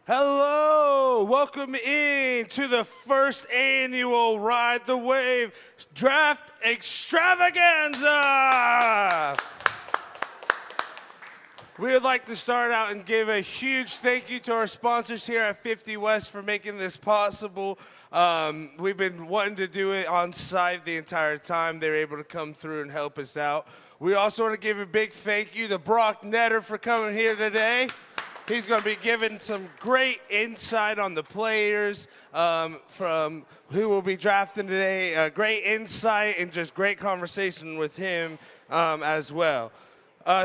Hello, welcome in to the first annual Ride the Wave Draft Extravaganza. We would like to start out and give a huge thank you to our sponsors here at 50 West for making this possible. We've been wanting to do it on site the entire time. They were able to come through and help us out. We also want to give a big thank you to Brock Netter for coming here today. He's going to be giving some great insight on the players from who will be drafting today. Great insight and just great conversation with him as well.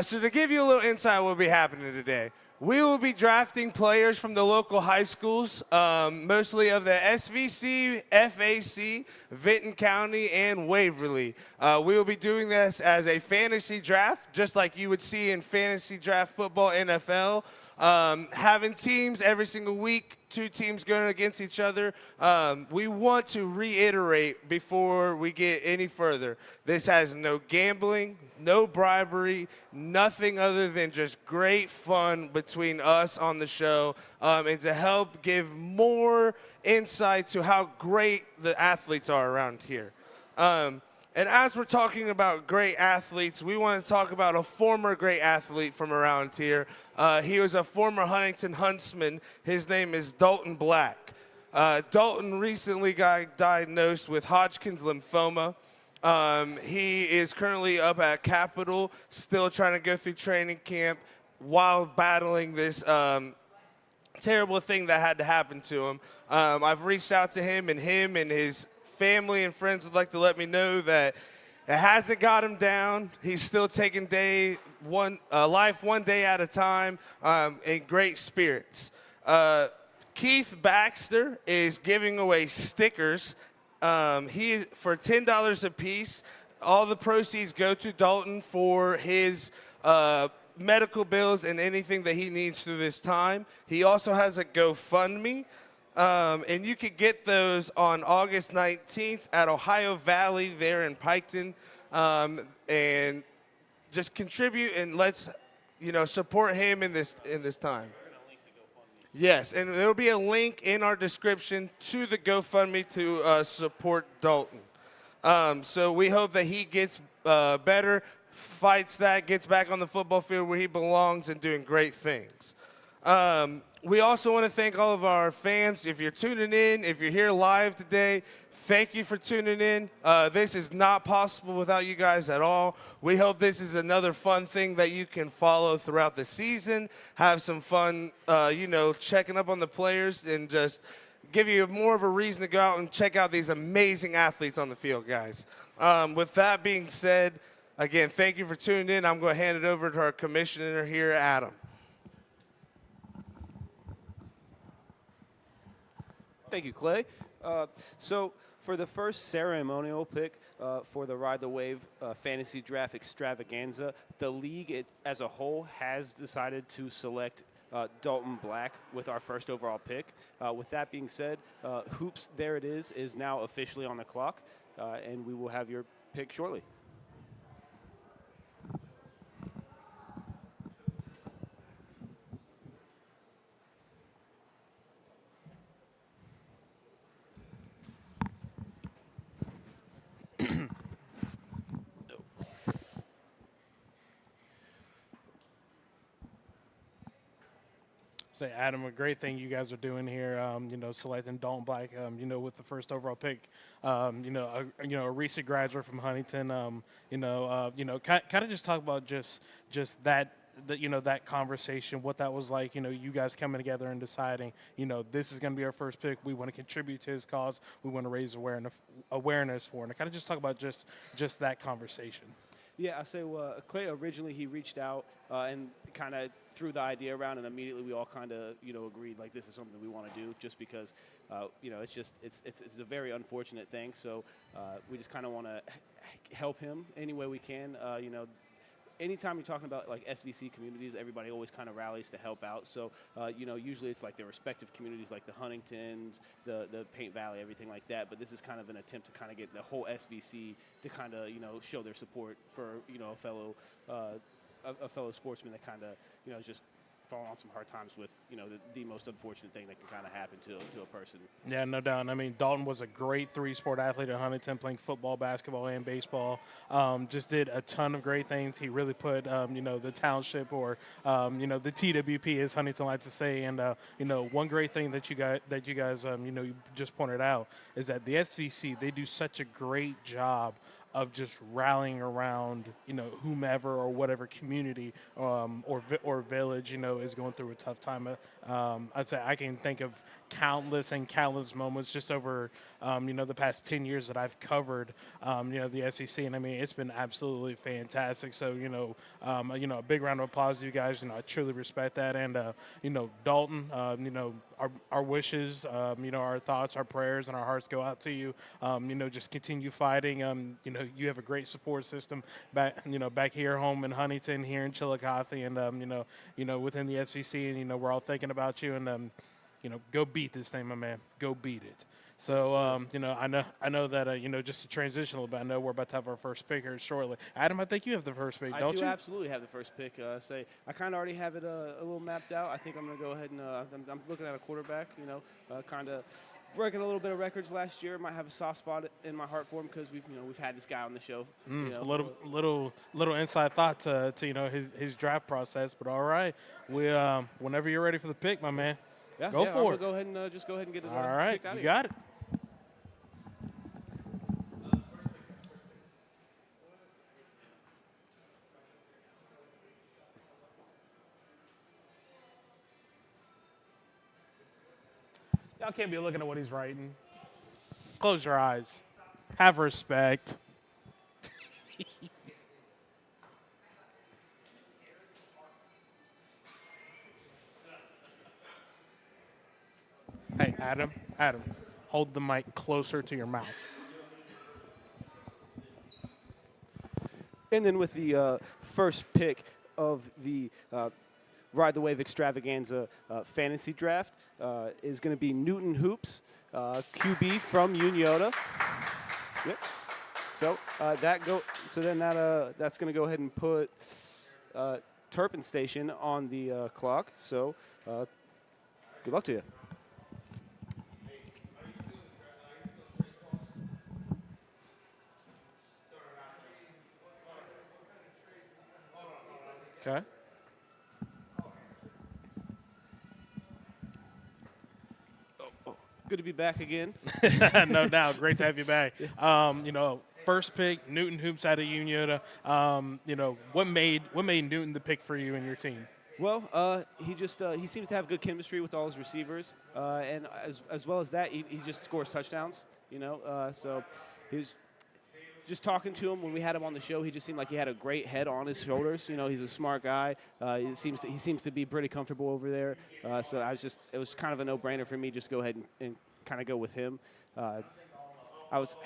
So to give you a little insight on what will be happening today, we will be drafting players from the local high schools, mostly of the SVC, FAC, Vinton County, and Waverly. We will be doing this as a fantasy draft, just like you would see in fantasy draft football, NFL. Having teams every single week, 2 teams going against each other. We want to reiterate before we get any further. This has no gambling, no bribery, nothing other than just great fun between us on the show, and to help give more insight to how great the athletes are around here. And as we're talking about great athletes, we want to talk about a former great athlete from around here. He was a former Huntington Huntsman. His name is Dalton Black. Dalton recently got diagnosed with Hodgkin's lymphoma. He is currently up at Capitol, still trying to go through training camp while battling this terrible thing that had to happen to him. I've reached out to him and his family and friends would like to let me know that it hasn't got him down. He's still taking life one day at a time in great spirits. Keith Baxter is giving away stickers. For $10 a piece. All the proceeds go to Dalton for his medical bills and anything that he needs through this time. He also has a GoFundMe. And you can get those on August 19th at Ohio Valley there in Piketon. And just contribute and let's, support him in this time. Yes, and there will be a link in our description to the GoFundMe to support Dalton. So we hope that he gets better, fights that, gets back on the football field where he belongs and doing great things. We also want to thank all of our fans. If you're tuning in, if you're here live today, thank you for tuning in. This is not possible without you guys at all. We hope this is another fun thing that you can follow throughout the season, have some fun, checking up on the players and just give you more of a reason to go out and check out these amazing athletes on the field, guys. With that being said, again, thank you for tuning in. I'm going to hand it over to our commissioner here, Adam. Thank you, Clay. So for the first ceremonial pick for the Ride the Wave Fantasy Draft Extravaganza, the league as a whole has decided to select Dalton Black with our first overall pick. With that being said, Hoops, there it is now officially on the clock, and we will have your pick shortly. Say, Adam, a great thing you guys are doing here, selecting Dalton Black, with the first overall pick, a recent graduate from Huntington, kind of just talk about just that, that conversation, what that was like, you guys coming together and deciding, this is going to be our first pick. We want to contribute to his cause. We want to raise awareness for it. And kind of just talk about just that conversation. Yeah, I say Clay originally he reached out and kind of threw the idea around, and immediately we all kind of agreed like this is something we want to do, just because it's a very unfortunate thing. So we just kind of want to help him any way we can. Anytime you're talking about like SVC communities, everybody always kind of rallies to help out. So, usually it's like their respective communities, like the Huntingtons, the Paint Valley, everything like that. But this is kind of an attempt to kind of get the whole SVC to kind of, show their support for, a fellow sportsman that kind of, is just falling on some hard times with, the most unfortunate thing that can kind of happen to a person. Yeah, no doubt. I mean, Dalton was a great three-sport athlete at Huntington, playing football, basketball, and baseball. Just did a ton of great things. He really put, the township or, the TWP, as Huntington likes to say. And, one great thing that you guys, you just pointed out is that the SVC, they do such a great job of just rallying around, whomever or whatever community or village, is going through a tough time. I'd say I can think of countless moments just over, the past 10 years that I've covered, the SEC. And I mean, it's been absolutely fantastic. So, a big round of applause to you guys. I truly respect that. And, Dalton, our wishes, our thoughts, our prayers, and our hearts go out to you. Just continue fighting. You have a great support system back here home in Huntington, here in Chillicothe, and, within the SEC. And, we're all thinking about you. And, go beat this thing, my man. Go beat it. So, I know that, just to transition a little bit, I know we're about to have our first pick here shortly. Adam, I think you have the first pick, don't you? I do absolutely have the first pick. I kind of already have it a little mapped out. I think I'm going to go ahead and I'm looking at a quarterback, kind of breaking a little bit of records last year. Might have a soft spot in my heart for him because we've had this guy on the show. A little inside thought to his draft process, but all right. Whenever you're ready for the pick, my man. Yeah, go for it. Go ahead and get it. All right, you got it. Y'all can't be looking at what he's writing. Close your eyes. Have respect. Hey, Adam, hold the mic closer to your mouth. And then with the first pick of the Ride the Wave Extravaganza fantasy draft is going to be Newton Hoops, QB from Uniota. Yep. So that's going to go ahead and put Turpin Station on the clock. So good luck to you. Okay. Good to be back again. No doubt. Great to have you back. First pick, Newton Hoops out of Uniota. What made Newton the pick for you and your team? Well, he seems to have good chemistry with all his receivers, and as well as that, he just scores touchdowns. So he was just talking to him when we had him on the show. He just seemed like he had a great head on his shoulders. He's a smart guy. He seems to be pretty comfortable over there. So it was kind of a no-brainer for me just to go ahead and kind of go with him. I was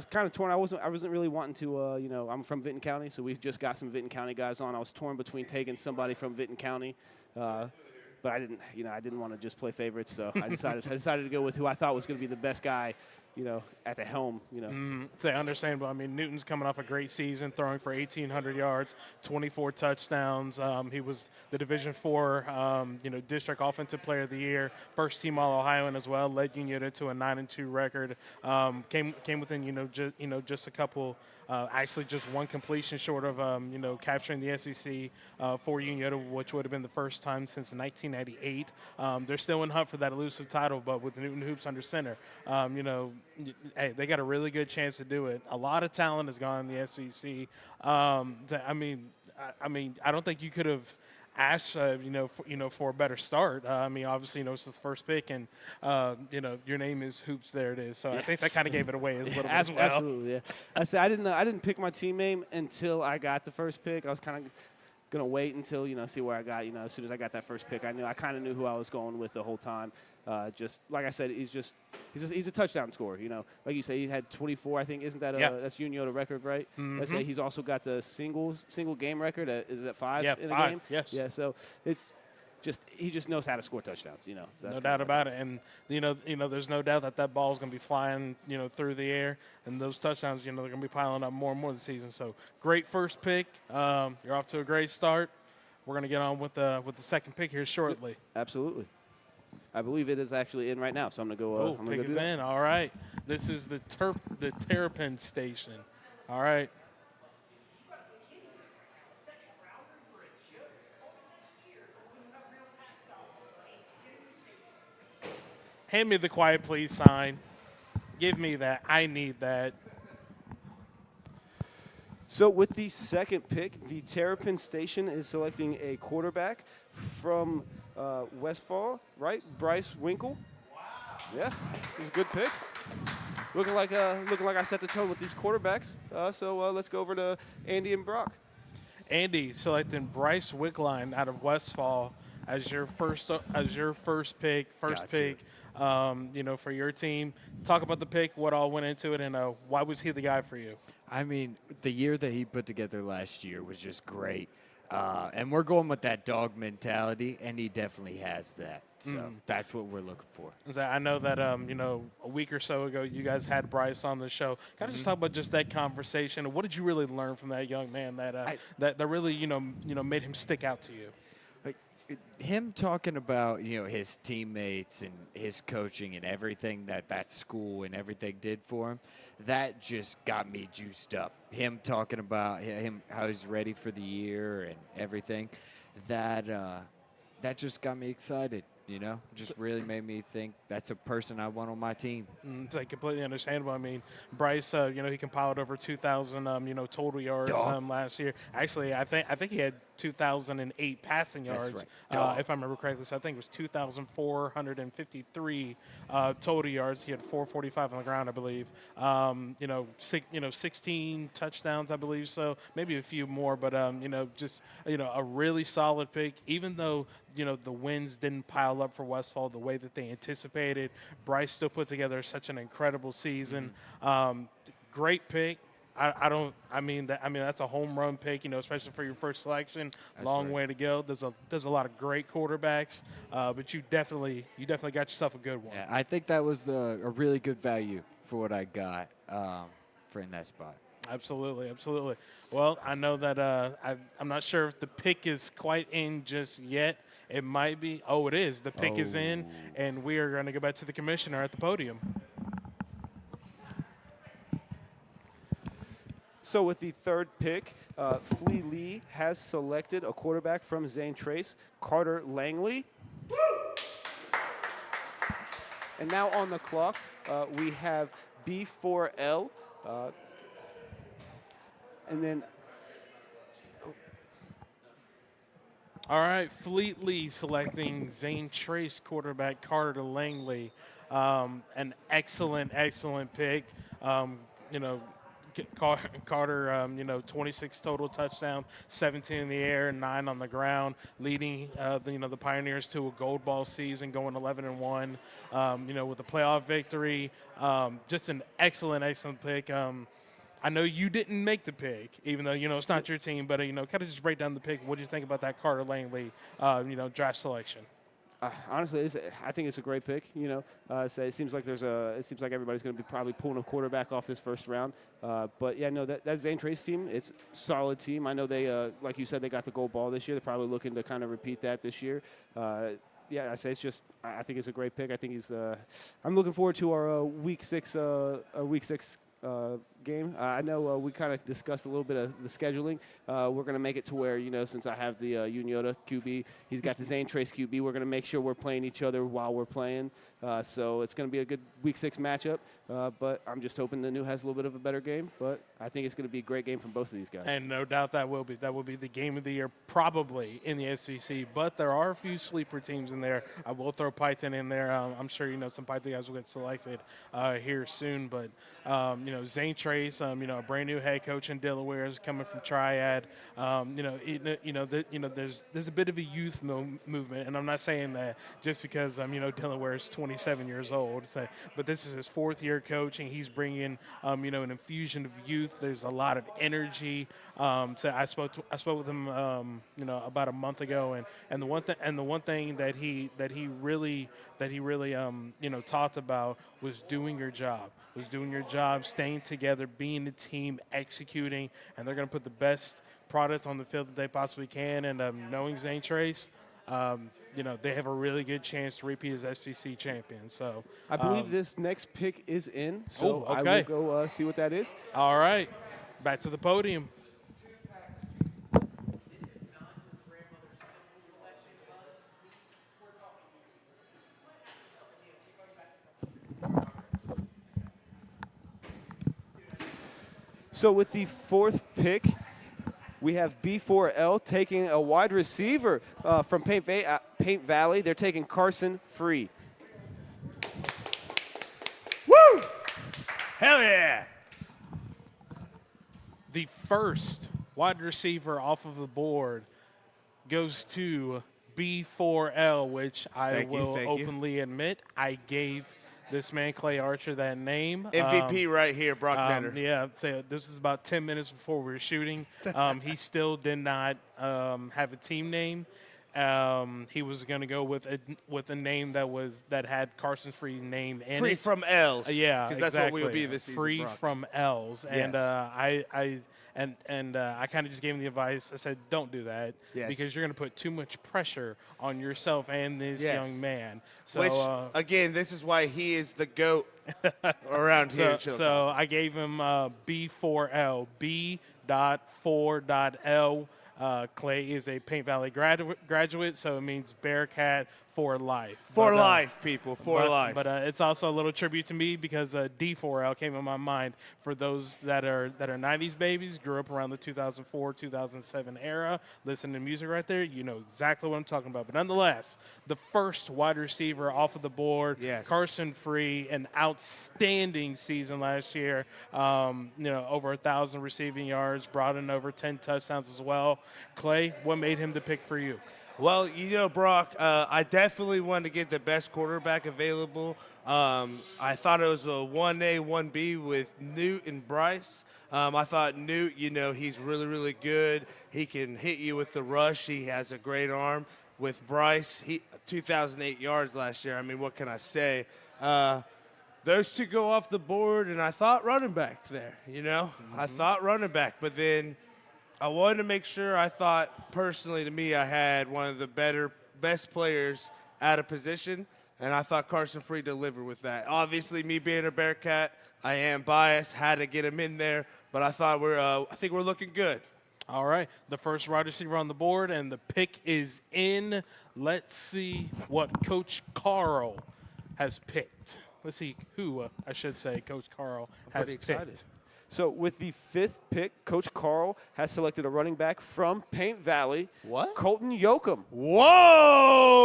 kind of torn. I wasn't really wanting to. I'm from Vinton County, so we just got some Vinton County guys on. I was torn between taking somebody from Vinton County, but I didn't want to just play favorites. So I decided to go with who I thought was going to be the best guy, at the helm. It's understandable. I mean, Newton's coming off a great season, throwing for 1,800 yards, 24 touchdowns. He was the Division IV, District Offensive Player of the Year, first team All-Ohioan as well. Led Uniota to a 9-2 record. Came within, just a couple. Actually, just one completion short of, capturing the SEC for Uniota, which would have been the first time since 1998. They're still in hunt for that elusive title, but with Newton Hoops under center, hey, they got a really good chance to do it. A lot of talent has gone in the SEC. I don't think you could have ask, for a better start. I mean, obviously, it's his first pick, and your name is Hoops. There it is. So I think that kind of gave it away as a little bit as well. Absolutely, yeah. I said I didn't pick my team name until I got the first pick. I was kind of gonna wait until see where I got. As soon as I got that first pick, I kind of knew who I was going with the whole time. Just like I said, he's a touchdown scorer. Like you say, he had 24. I think isn't that that's the record, right? Mm-hmm. Let's say he's also got the single game record. Is it 5 in 5, a game? yes. Yeah. So he just knows how to score touchdowns. So that's no doubt about it. And there's no doubt that ball is going to be flying through the air, and those touchdowns they're going to be piling up more and more this season. So great first pick. You're off to a great start. We're going to get on with the second pick here shortly. Absolutely. I believe it is actually in right now, so I'm going to go. Pick is in. All right. This is the Terrapin Station. All right. Hand me the quiet please sign. Give me that. I need that. So with the second pick, the Terrapin Station is selecting a quarterback from Westfall, right? Bryce Winkle. Wow. Yeah, he's a good pick. Looking like I set the tone with these quarterbacks. So let's go over to Andy and Brock. Andy selecting Bryce Wickline out of Westfall as your first pick. For your team. Talk about the pick, what all went into it, and why was he the guy for you? I mean, the year that he put together last year was just great. And we're going with that dog mentality, and he definitely has that. So that's what we're looking for. I know that, a week or so ago, you guys had Bryce on the show. Kind of just talk about just that conversation. What did you really learn from that young man that really, made him stick out to you? Him talking about, his teammates and his coaching and everything that school and everything did for him, that just got me juiced up. Him talking about how he's ready for the year and everything, that just got me excited. Just really made me think that's a person I want on my team. It's completely understandable. I mean, Bryce, he compiled over 2,000, total yards last year. Actually, I think he had 2,008 passing yards, right. if I remember correctly. So I think it was 2,453 total yards. He had 445 on the ground, I believe. 16 touchdowns, I believe. So maybe a few more, but a really solid pick. Even though the wins didn't pile up for Westfall the way that they anticipated, Bryce still put together such an incredible season. Great pick. That's a home run pick, especially for your first selection. That's Long right. way to go. There's a lot of great quarterbacks, but you definitely got yourself a good one. Yeah, I think that was a really good value for what I got for in that spot. Absolutely. Well, I know that I'm not sure if the pick is quite in just yet. It might be. Oh, it is. The pick is in, and we are going to go back to the commissioner at the podium. So with the third pick, Flea Lee has selected a quarterback from Zane Trace, Carter Langley. And now on the clock, we have B4L. And then All right, Fleet Lee selecting Zane Trace quarterback Carter Langley. An excellent pick. Carter, 26 total touchdowns, 17 in the air, 9 on the ground, leading, the Pioneers to a gold ball season, going 11-1, with a playoff victory. Just an excellent pick. I know you didn't make the pick, even though, it's not your team, but, kind of just break down the pick. What do you think about that Carter Langley, draft selection? Honestly, I think it's a great pick. So it seems like everybody's going to be probably pulling a quarterback off this first round. But yeah, no, that Zane Trace team, it's a solid team. I know they, like you said, they got the gold ball this year. They're probably looking to kind of repeat that this year. Yeah, I think it's a great pick. I think I'm looking forward to our week six game. I know we kind of discussed a little bit of the scheduling. We're going to make it to where, since I have the Unioda QB, he's got the Zane Trace QB, we're going to make sure we're playing each other while we're playing. So it's going to be a good Week 6 matchup. But I'm just hoping the new has a little bit of a better game. But I think it's going to be a great game from both of these guys. And no doubt that will be. That will be the game of the year probably in the SEC. But there are a few sleeper teams in there. I will throw Python in there. I'm sure some Python guys will get selected here soon. But, Zane Trace, a brand new head coach in Delaware is coming from Triad. There's a bit of a youth movement. And I'm not saying that just because, Delaware is 27 years old. But this is his 4th year coaching. He's bringing, an infusion of youth. There's a lot of energy. So I spoke with him, about a month ago, and the one thing that he really talked about was doing your job, staying together, being a team, executing, and they're going to put the best product on the field that they possibly can. And knowing Zane Trace, they have a really good chance to repeat as SEC champions. So I believe this next pick is in, so okay. I will go see what that is. All right, back to the podium. So with the 4th pick, we have B4L taking a wide receiver from Paint Valley. They're taking Carson Free. Woo! Hell yeah! The first wide receiver off of the board goes to B4L, which I will openly admit I gave this man, Clay Archer, that name. MVP right here, Brock Netter. Yeah, so this is about 10 minutes before we were shooting. He still did not have a team name. He was going to go with a name that had Carson Free's name in it. Free from L's. Yeah, because that's what we will be this season. Free Brock. from L's, and Yes. I kind of just gave him the advice. I said, don't do that because you're going to put too much pressure on yourself and this young man. So, which, again, this is why he is the GOAT around here in Chillicothe. So I gave him B4L, B.4.L. Clay is a Paint Valley graduate, so it means Bearcat for life. For life, people, for life. But it's also a little tribute to me because D4L came in my mind for those that are 90s babies, grew up around the 2004, 2007 era, listening to music right there. You know exactly what I'm talking about. But nonetheless, the first wide receiver off of the board, Carson Free, an outstanding season last year. Over 1,000 receiving yards, brought in over 10 touchdowns as well. Clay, what made him the pick for you? Well, Brock, I definitely wanted to get the best quarterback available. I thought it was a 1A, 1B with Newt and Bryce. I thought Newt, he's really, really good. He can hit you with the rush. He has a great arm. With Bryce, 2,008 yards last year. I mean, what can I say? Those two go off the board, and I thought running back there, I thought running back, but then I wanted to make sure. I thought, personally, to me, I had one of the best players at a position, and I thought Carson Free delivered with that. Obviously, me being a Bearcat, I am biased, had to get him in there, but I thought I think we're looking good. All right, the first wide receiver on the board, and the pick is in. Let's see what Coach Carl has picked. Let's see who, I should say, Coach Carl has picked. So with the 5th pick, Coach Carl has selected a running back from Paint Valley. What? Colton Yocum. Whoa!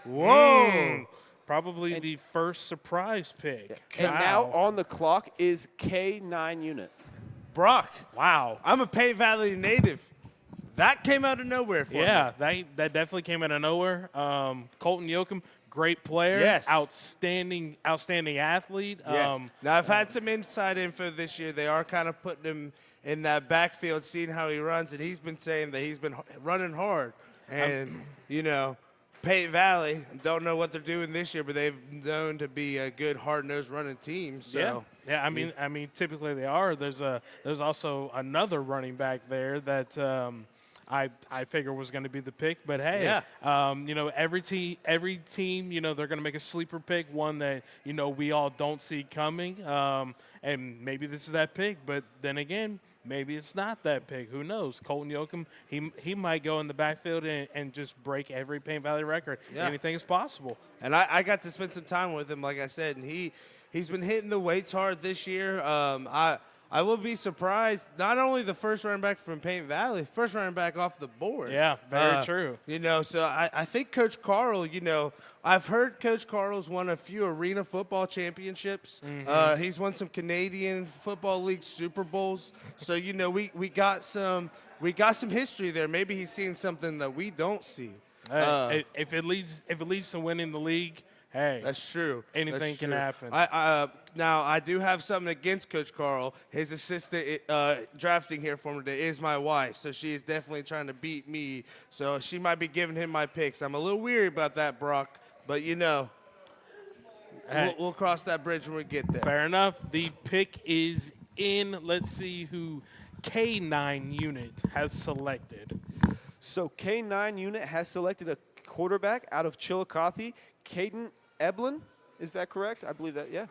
Whoa! Probably the first surprise pick. And now on the clock is K9 unit. Brock. Wow. I'm a Paint Valley native. That came out of nowhere for me. Yeah, that definitely came out of nowhere. Colton Yocum, great player. Yes. Outstanding athlete. Yes. Now, I've had some inside info this year. They are kind of putting him in that backfield, seeing how he runs, and he's been saying that he's been running hard. And, Paint Valley, don't know what they're doing this year, but they've known to be a good, hard-nosed running team. So. Yeah. I mean, typically they are. There's also another running back there that I figure was going to be the pick. But hey, Yeah. you know, every team, you know, they're going to make a sleeper pick, one that, you know, we all don't see coming. And maybe this is that pick, but then again, maybe it's not that pick. Who knows? Colton Yocum, he might go in the backfield and just break every Paint Valley record. Yeah. Anything is possible. And I got to spend some time with him, like I said, and he's been hitting the weights hard this year. I will be surprised. Not only the first running back from Paint Valley, first running back off the board. Yeah, very true. You know, so I think Coach Carl, you know, I've heard Coach Carl's won a few arena football championships. He's won some Canadian Football League Super Bowls. So, you know, we got some history there. Maybe he's seeing something that we don't see. Hey, if it leads to winning the league, hey, That's true. Anything That's can true. happen. Now, I do have something against Coach Carl. His assistant drafting here for me today is my wife, so she is definitely trying to beat me. So she might be giving him my picks. I'm a little weary about that, Brock, but, you know, Hey. we'll cross that bridge when we get there. Fair enough. The pick is in. Let's see who K9 unit has selected. So K9 unit has selected a quarterback out of Chillicothe, Caden Eblen. Is that correct? I believe that, yeah.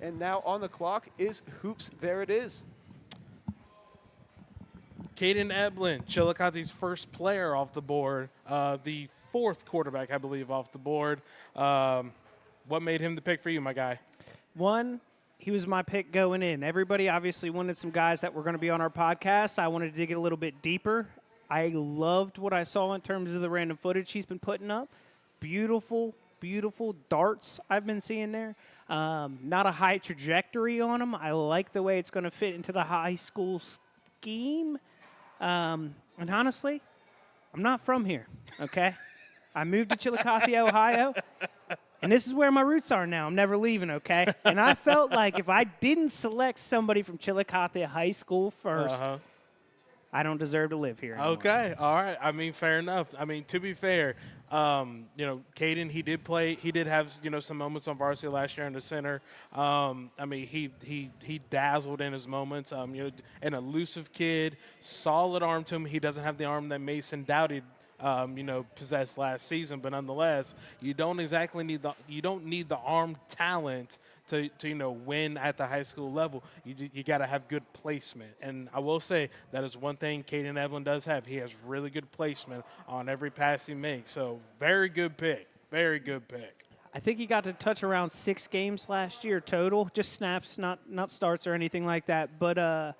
And now on the clock is Hoops. There it is. Caden Eblen, Chillicothe's first player off the board, the fourth quarterback, I believe, off the board. What made him the pick for you, my guy? One, he was my pick going in. Everybody obviously wanted some guys that were going to be on our podcast. I wanted to dig it a little bit deeper. I loved what I saw in terms of the random footage he's been putting up. Beautiful, beautiful darts I've been seeing there. Not a high trajectory on him. I like the way it's going to fit into the high school scheme. And honestly, I'm not from here, okay? I moved to Chillicothe, Ohio, and this is where my roots are now. I'm never leaving, okay? And I felt like if I didn't select somebody from Chillicothe High School first, I don't deserve to live here anymore. Okay, all right. I mean, fair enough. I mean, to be fair, you know, Caden, he did have, you know, some moments on varsity last year in the center. I mean, he dazzled in his moments. You know, an elusive kid, solid arm to him. He doesn't have the arm that Mason doubted, you know, possessed last season, but nonetheless, you don't need the arm talent to you know, win at the high school level. You got to have good placement. And I will say that is one thing Caden Eblen does have. He has really good placement on every pass he makes. So very good pick. Very good pick. I think he got to touch around 6 games last year total, just snaps, not starts or anything like that. But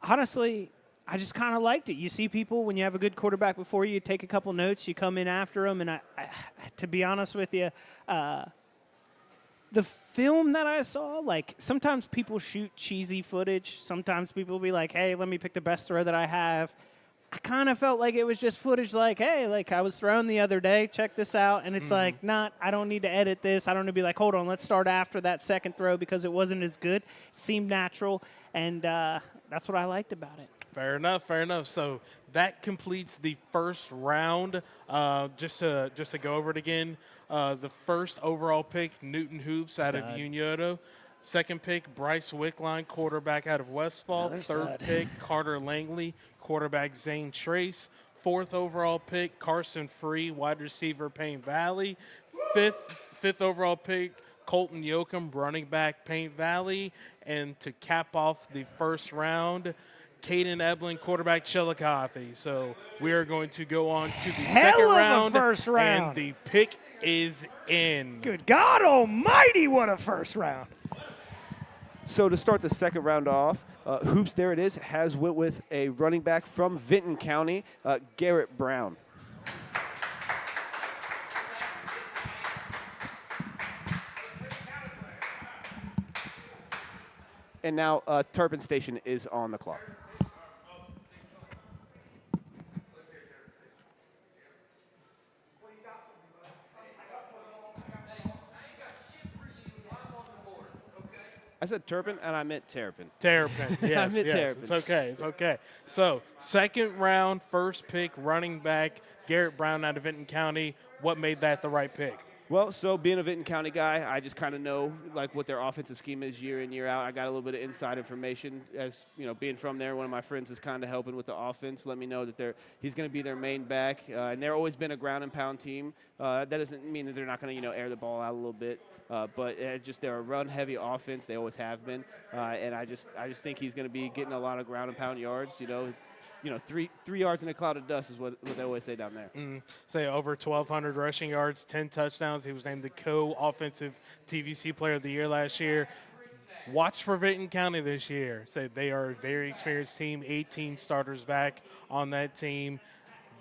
honestly, I just kind of liked it. You see people, when you have a good quarterback before you, take a couple notes, you come in after them. And I to be honest with you, the film that I saw, like, sometimes people shoot cheesy footage. Sometimes people will be like, hey, let me pick the best throw that I have. I kind of felt like it was just footage like, hey, like I was thrown the other day, check this out. And it's like, I don't need to edit this. I don't need to be like, hold on, let's start after that second throw because it wasn't as good. It seemed natural, and that's what I liked about it. Fair enough, fair enough. So that completes the first round. Just to go over it again, the first overall pick, Newton Hoops out of Unioto. Second pick, Bryce Wickline, quarterback out of Westfall. Another Third stud. pick, Carter Langley, quarterback Zane Trace. Fourth overall pick, Carson Free, wide receiver, Paint Valley. Fifth overall pick, Colton Yocum, running back, Paint Valley. And to cap off the first round, Caden Eblen, quarterback, Chillicothe. So we are going to go on to the second of a round. first round. And the pick is in. Good God almighty, what a first round. So to start the second round off, Hoops, there it is, has went with a running back from Vinton County, Garrett Brown. And now Turpin Station is on the clock. I said Turpin, and I meant Terrapin. Terrapin, yes, meant yes. Terrapin. It's okay, it's okay. So, second round, first pick, running back, Garrett Brown out of Vinton County. What made that the right pick? Well, so being a Vinton County guy, I just kind of know like what their offensive scheme is year in, year out. I got a little bit of inside information as, being from there. One of my friends is kind of helping with the offense. Let me know that he's going to be their main back. And they're always been a ground and pound team. That doesn't mean that they're not going to, air the ball out a little bit. But they're a run-heavy offense. They always have been. And I just think he's going to be getting a lot of ground and pound yards, 3 yards in a cloud of dust is what they always say down there. Say over 1,200 rushing yards, 10 touchdowns. He was named the co-offensive TVC Player of the Year last year. Watch for Vinton County this year. Say they are a very experienced team, 18 starters back on that team.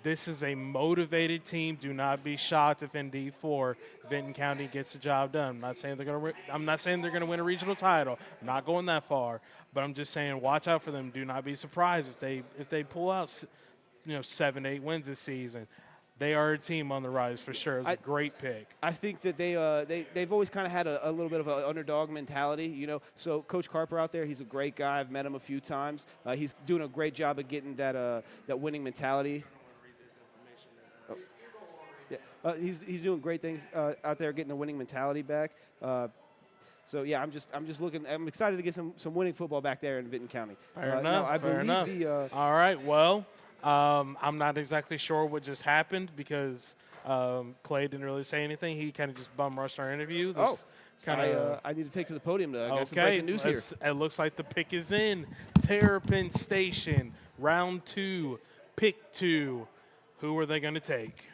This is a motivated team. Do not be shocked if in D4 Vinton County gets the job done. I'm not saying they're going to win a regional title. I'm not going that far, but I'm just saying watch out for them. Do not be surprised if they pull out 7-8 wins this season. They are a team on the rise for sure. It was a great pick. I think that they've always kind of had a little bit of an underdog mentality, So Coach Carper out there, he's a great guy. I've met him a few times. He's doing a great job of getting that winning mentality. He's doing great things out there, getting the winning mentality back. So yeah, I'm just looking. I'm excited to get some winning football back there in Vinton County. Fair enough. All right. Well, I'm not exactly sure what just happened because Clay didn't really say anything. He kind of just bum rushed our interview. I need to take to the podium to get some breaking news here. It looks like the pick is in. Terrapin Station, round 2, pick 2. Who are they going to take?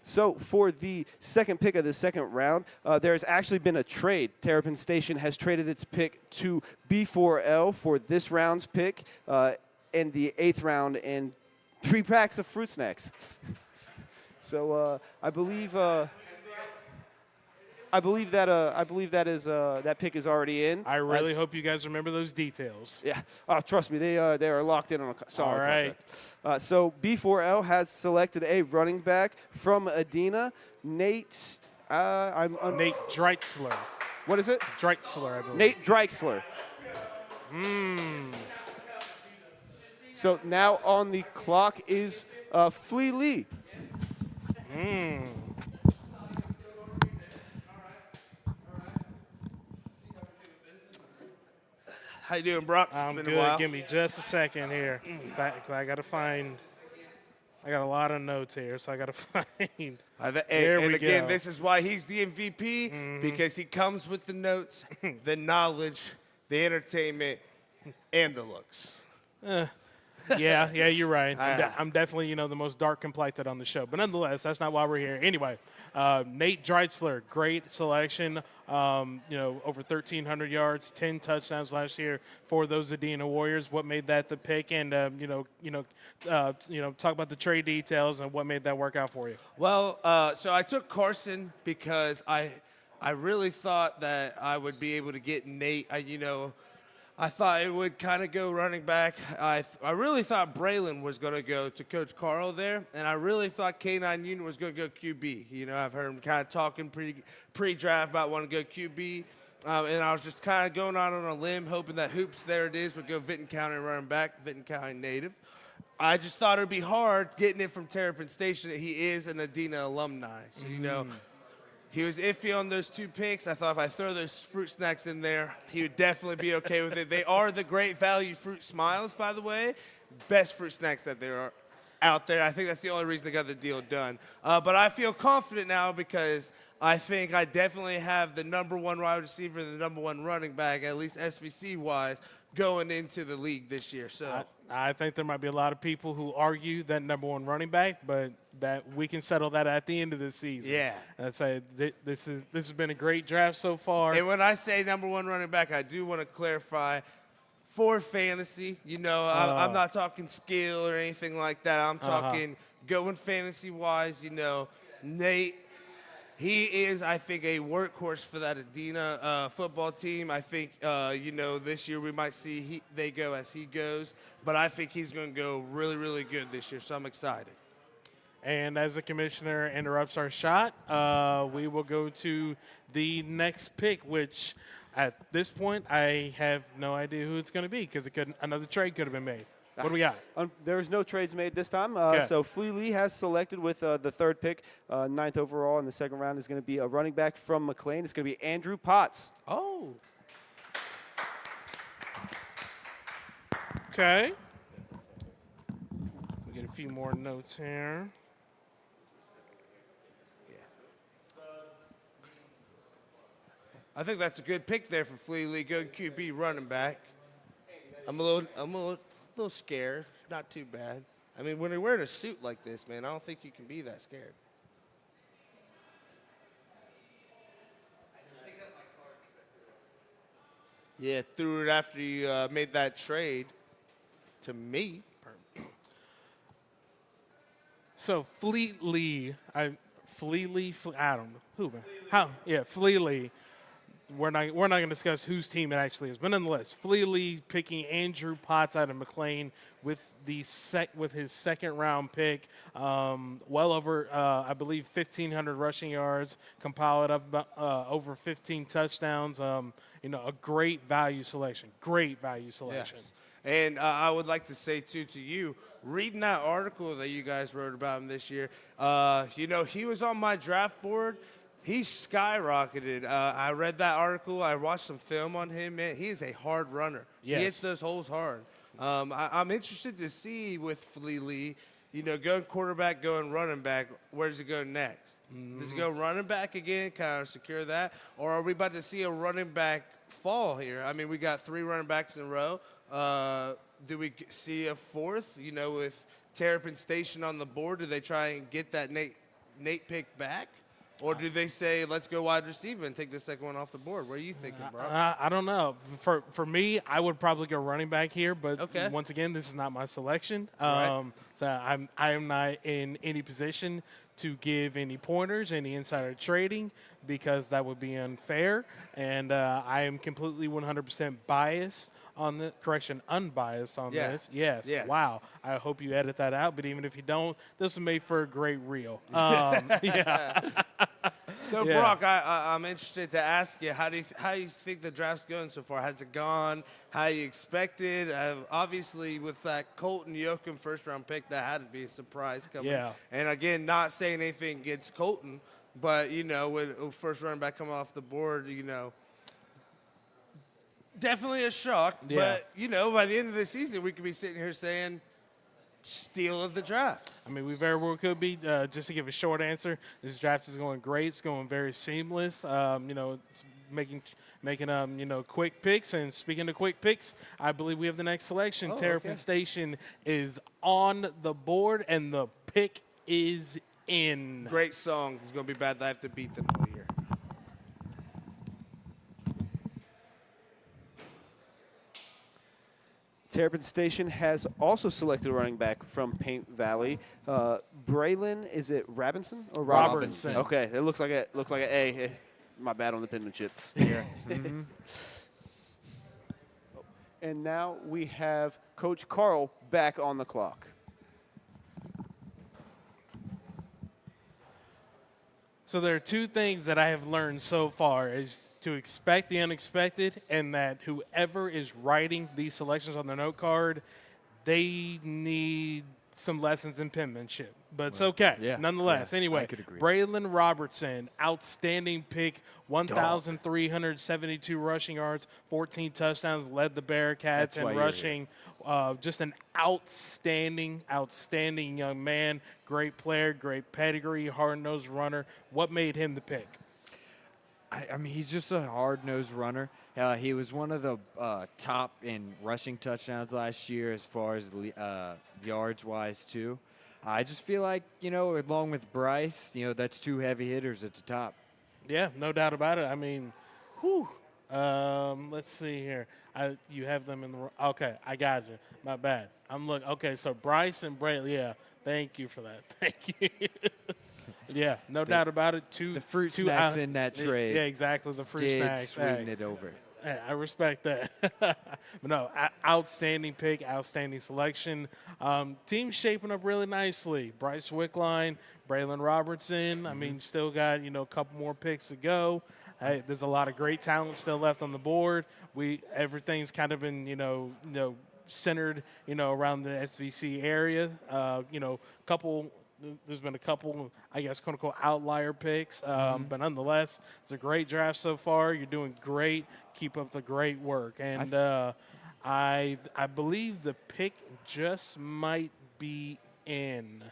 So for the second pick of the second round, there's actually been a trade. Terrapin Station has traded its pick to B4L for this round's pick in the 8th round and 3 packs of fruit snacks. So I believe that pick is already in. I really hope you guys remember those details. Yeah, trust me, they are locked in on a solid contract. So B4L has selected a running back from Adena, Nate. Nate Drexler. What is it? Drexler, I believe. Nate Drexler. So now on the clock is Flea Lee. How you doing, Brock? I'm been good. A while. Give me just a second here. I got to find. I got a lot of notes here, so I got to find. And again, this is why he's the MVP, because he comes with the notes, the knowledge, the entertainment, and the looks. Yeah, you're right. I'm definitely, the most dark complected on the show. But nonetheless, that's not why we're here. Anyway, Nate Drexler, great selection. Over 1,300 yards, 10 touchdowns last year for those Adena Warriors. What made that the pick? And talk about the trade details and what made that work out for you. Well, so I took Carson because I really thought that I would be able to get Nate. I thought it would kind of go running back. I really thought Braylon was going to go to Coach Carl there, and I really thought K9 Union was going to go QB. I've heard him kind of talking pre-draft about wanting to go QB, and I was just kind of going out on a limb, hoping that Hoops, there it is, would go Vinton County running back, Vinton County native. I just thought it would be hard getting it from Terrapin Station that he is an Adena alumni. So, he was iffy on those 2 picks. I thought if I throw those fruit snacks in there, he would definitely be okay with it. They are the Great Value Fruit Smiles, by the way. Best fruit snacks that there are out there. I think that's the only reason they got the deal done. But I feel confident now because I think I definitely have the number 1 wide receiver and the number 1 running back, at least SVC-wise, going into the league this year. So I think there might be a lot of people who argue that number 1 running back, but that we can settle that at the end of the season. Yeah. I say this has been a great draft so far. And when I say number 1 running back, I do want to clarify for fantasy. I'm not talking skill or anything like that. I'm talking going fantasy-wise. Nate, he is, I think, a workhorse for that Adena football team. I think, this year we might see they go as he goes. But I think he's going to go really, really good this year, so I'm excited. And as the commissioner interrupts our shot, we will go to the next pick, which at this point I have no idea who it's going to be because another trade could have been made. What do we got? There's no trades made this time. Okay. So Flea Lee has selected with the 3rd pick, 9th overall in the 2nd round is going to be a running back from McLean. It's going to be Andrew Potts. Oh. Okay. We get a few more notes here. I think that's a good pick there for Flea Lee. Good QB running back. I'm a little scared. Not too bad. I mean, when you're wearing a suit like this, man, I don't think you can be that scared. Yeah, threw it after you made that trade to me. So Flea Lee, I don't know who, man. How? Yeah, Flea Lee. We're not going to discuss whose team it actually is, but nonetheless, Flea Lee picking Andrew Potts out of McLean with his 2nd round pick, well over I believe 1,500 rushing yards, compiled up about, over 15 touchdowns. A great value selection. Great value selection. Yes. And I would like to say, too, to you, reading that article that you guys wrote about him this year, he was on my draft board. He skyrocketed. I read that article. I watched some film on him, man. He is a hard runner. Yes. He hits those holes hard. I'm interested to see with Flea Lee, going quarterback, going running back, where does he go next? Does he go running back again, kind of secure that? Or are we about to see a running back fall here? I mean, we got 3 running backs in a row. Do we see a 4th, with Terrapin Station on the board? Do they try and get that Nate pick back? Or do they say, let's go wide receiver and take the 2nd one off the board? What are you thinking, bro? I don't know. For me, I would probably go running back here, but Okay. once again, this is not my selection. Right. So I am not in any position to give any pointers, any insider trading, because that would be unfair. And I am completely 100% biased on the unbiased on this. Yes. Yeah. Wow. I hope you edit that out. But even if you don't, this will make for a great reel. Yeah. So, Yeah. Brock, I'm interested to ask you, how you think the draft's going so far? Has it gone how you expected? Obviously, with that Colton Yocum 1st-round pick, that had to be a surprise coming. Yeah. And, again, not saying anything against Colton, but, with a 1st running back coming off the board, definitely a shock. Yeah. But, by the end of the season, we could be sitting here saying steal of the draft. I mean, we very well could be. Just to give a short answer, this draft is going great. It's going very seamless. It's making quick picks. And speaking of quick picks, I believe we have the next selection. Terrapin Station is on the board, and the pick is in. Great song. It's going to be bad that I have to beat them all year. Terrapin Station has also selected a running back from Paint Valley. Braylon, is it Robinson or Robertson. Okay, it looks like an A. It's my bad on the penmanship. Yeah. And now we have Coach Carl back on the clock. So there are 2 things that I have learned so far is to expect the unexpected, and that whoever is writing these selections on the note card, they need some lessons in penmanship. But it's okay, yeah, nonetheless. yeah, Anyway, I could agree. Braylon Robertson, outstanding pick, 1,372 rushing yards, 14 touchdowns, led the Bearcats That's why in you're rushing. Just an outstanding young man, great player, great pedigree, hard-nosed runner. What made him the pick? I mean, he's just a hard-nosed runner. He was one of the top in rushing touchdowns last year as far as yards-wise, too. I just feel like, along with Bryce, that's 2 heavy hitters at the top. Yeah, no doubt about it. I mean, whew. Let's see here. You have them in the – okay, I got you. My bad. Okay, so Bryce and Braylon, yeah, thank you for that. Thank you. Yeah, no doubt about it. The fruit snacks in that trade. Yeah, exactly, the fruit did snacks. sweeten it over. Hey, I respect that. But no, outstanding pick, outstanding selection. Team's shaping up really nicely. Bryce Wickline, Braylon Robertson. I mean, still got, a couple more picks to go. Hey, there's a lot of great talent still left on the board. Everything's kind of been, centered, around the SVC area. There's been a couple, I guess, quote unquote outlier picks, but nonetheless, it's a great draft so far. You're doing great. Keep up the great work, and I believe the pick just might be in.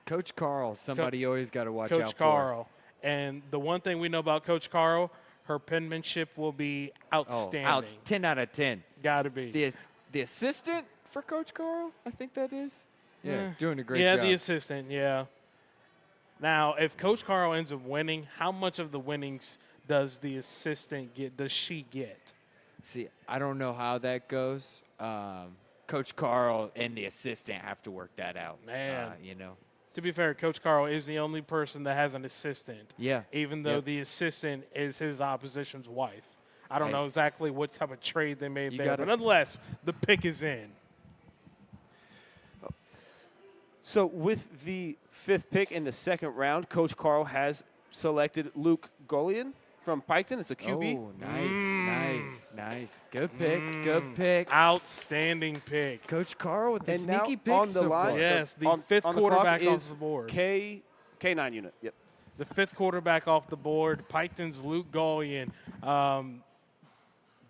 Coach Carl, somebody always got to watch Coach out Carl. And the one thing we know about Coach Carl, her penmanship will be for. outstanding. 10 out of 10. Got to be. The assistant for Coach Carl, I think that is. Yeah, doing a great job. Yeah, the assistant, yeah. Now, if Coach Carl ends up winning, how much of the winnings does the assistant get, does she get? See, I don't know how that goes. Coach Carl and the assistant have to work that out. Man. To be fair, Coach Carl is the only person that has an assistant. Yeah. Even though the assistant is his opposition's wife. I don't know exactly what type of trade they made there, but nonetheless, the pick is in. So with the 5th pick in the 2nd round, Coach Carl has selected Luke Gallian from Piketon. It's a QB. Oh, nice. Good pick. Outstanding pick. Coach Carl with the And sneaky now picks on the so line, far. Yes, the on 5th the quarterback clock off is the board. K9 unit. Yep. The 5th quarterback off the board, Piketon's Luke Gallian.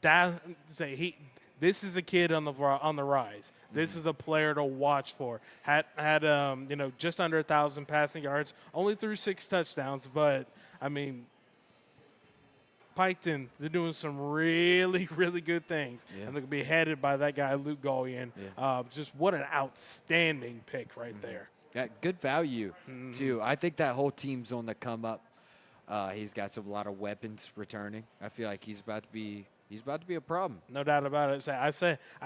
This is a kid on the rise. This is a player to watch for. Had just under 1,000 passing yards, only threw 6 touchdowns, but I mean, Piketon, they're doing some really, really good things, and they're gonna be headed by that guy Luke Gallian. Just what an outstanding pick right there. Yeah, good value too. I think that whole team's on the come up. He's got a lot of weapons returning. I feel like he's about to be a problem. No doubt about it. I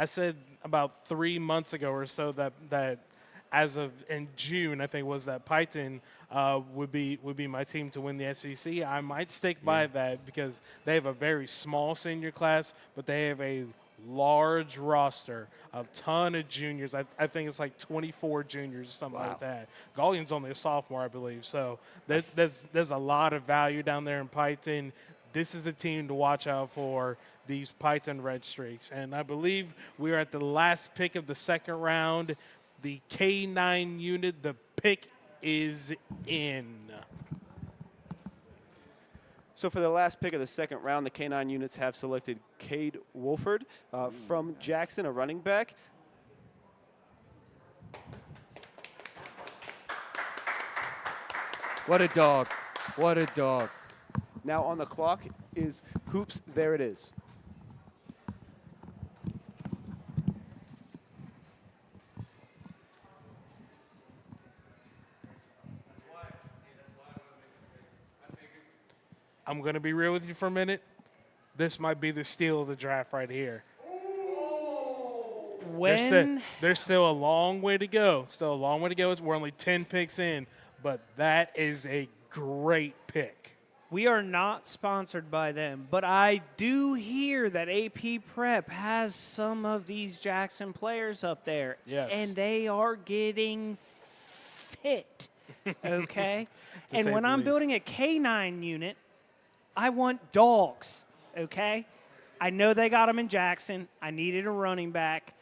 said about 3 months ago or so that as of in June, I think was that Piketon would be my team to win the SEC. I might stick by that because they have a very small senior class, but they have a large roster, a ton of juniors. I think it's like 24 juniors or something like that. Gallian's only a sophomore, I believe. So there's a lot of value down there in Piketon. This is the team to watch out for, these Piketon Red Streaks. And I believe we are at the last pick of the 2nd round. The K9 unit, the pick is in. So for the last pick of the 2nd round, the K9 units have selected Cade Wolford from Jackson, a running back. What a dog. What a dog. Now on the clock is Hoops. There it is. I'm going to be real with you for a minute. This might be the steal of the draft right here. There's still a long way to go. We're only 10 picks in, but that is a great pick. We are not sponsored by them, but I do hear that AP Prep has some of these Jackson players up there. Yes. And they are getting fit, okay? And say when the I'm least. building a K9 unit, I want dogs, okay? I know they got them in Jackson. I needed a running back.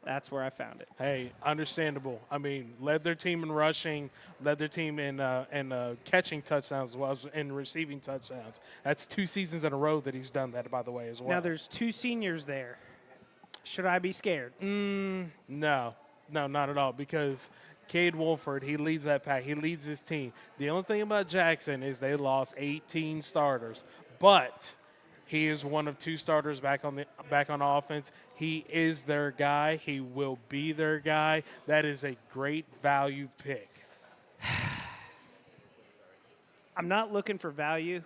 That's where I found it. Hey, understandable. I mean, led their team in rushing, led their team in catching touchdowns as well as in receiving touchdowns. That's 2 seasons in a row that he's done that, by the way, as well. Now, there's 2 seniors there. Should I be scared? No, not at all, because Cade Wolford, he leads that pack. He leads his team. The only thing about Jackson is they lost 18 starters, but he is one of 2 starters back on offense. He is their guy. He will be their guy. That is a great value pick. I'm not looking for value.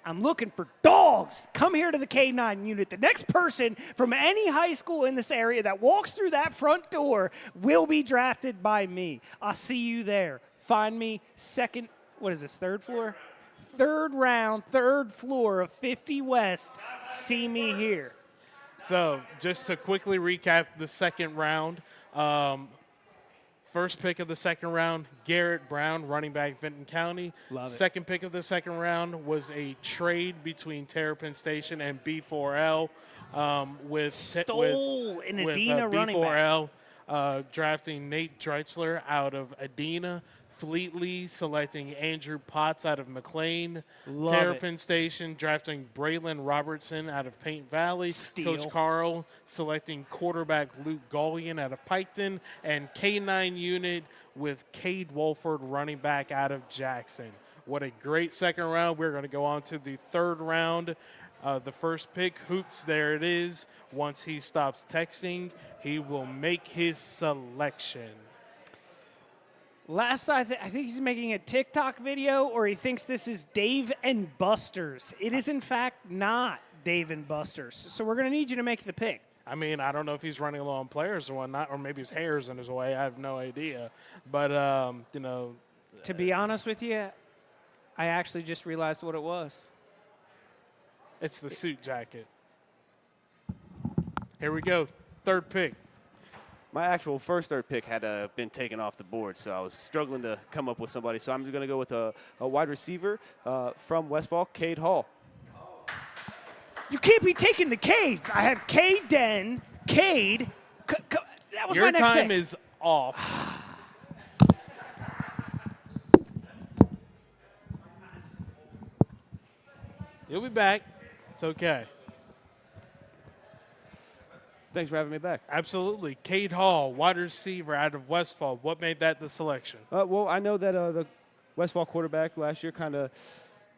I'm looking for dogs. Come here to the K9 unit. The next person from any high school in this area that walks through that front door will be drafted by me. I'll see you there. Find me third floor? 3rd round, 3rd floor of 50 West. See me here. So just to quickly recap the 2nd round, First pick of the second round, Garrett Brown, running back, Vinton County. Love it. Second pick of the second round was a trade between Terrapin Station and B4L with Stole an Adina running back. B4L drafting Nate Drexler out of Adina. Fleetly selecting Andrew Potts out of McLean. Love Terrapin Station drafting Braylon Robertson out of Paint Valley. Steal. Coach Carl selecting quarterback Luke Gallian out of Piketon. And K9 unit with Cade Wolford, running back out of Jackson. What a great second round. We're going to go on to the third round. The first pick, Hoops, there it is. Once he stops texting, he will make his selection. Last I think he's making a TikTok video, or he thinks this is Dave and Buster's. It is, in fact, not Dave and Buster's. So we're going to need you to make the pick. I mean, I don't know if he's running low on players or whatnot, or maybe his hair's in his way. I have no idea. But, you know. To be honest with you, I actually just realized what it was. It's the suit jacket. Here we go. Third pick. My actual first third pick had been taken off the board, so I was struggling to come up with somebody. So I'm going to go with a wide receiver from Westfall, Cade Hall. You can't be taking the Cades. I have Caden, Cade. That was Your my next time pick. is off. You'll be back. It's okay. Thanks for having me back. Absolutely. Cade Hall, wide receiver out of Westfall. What made that the selection? Well, I know that the Westfall quarterback last year kind of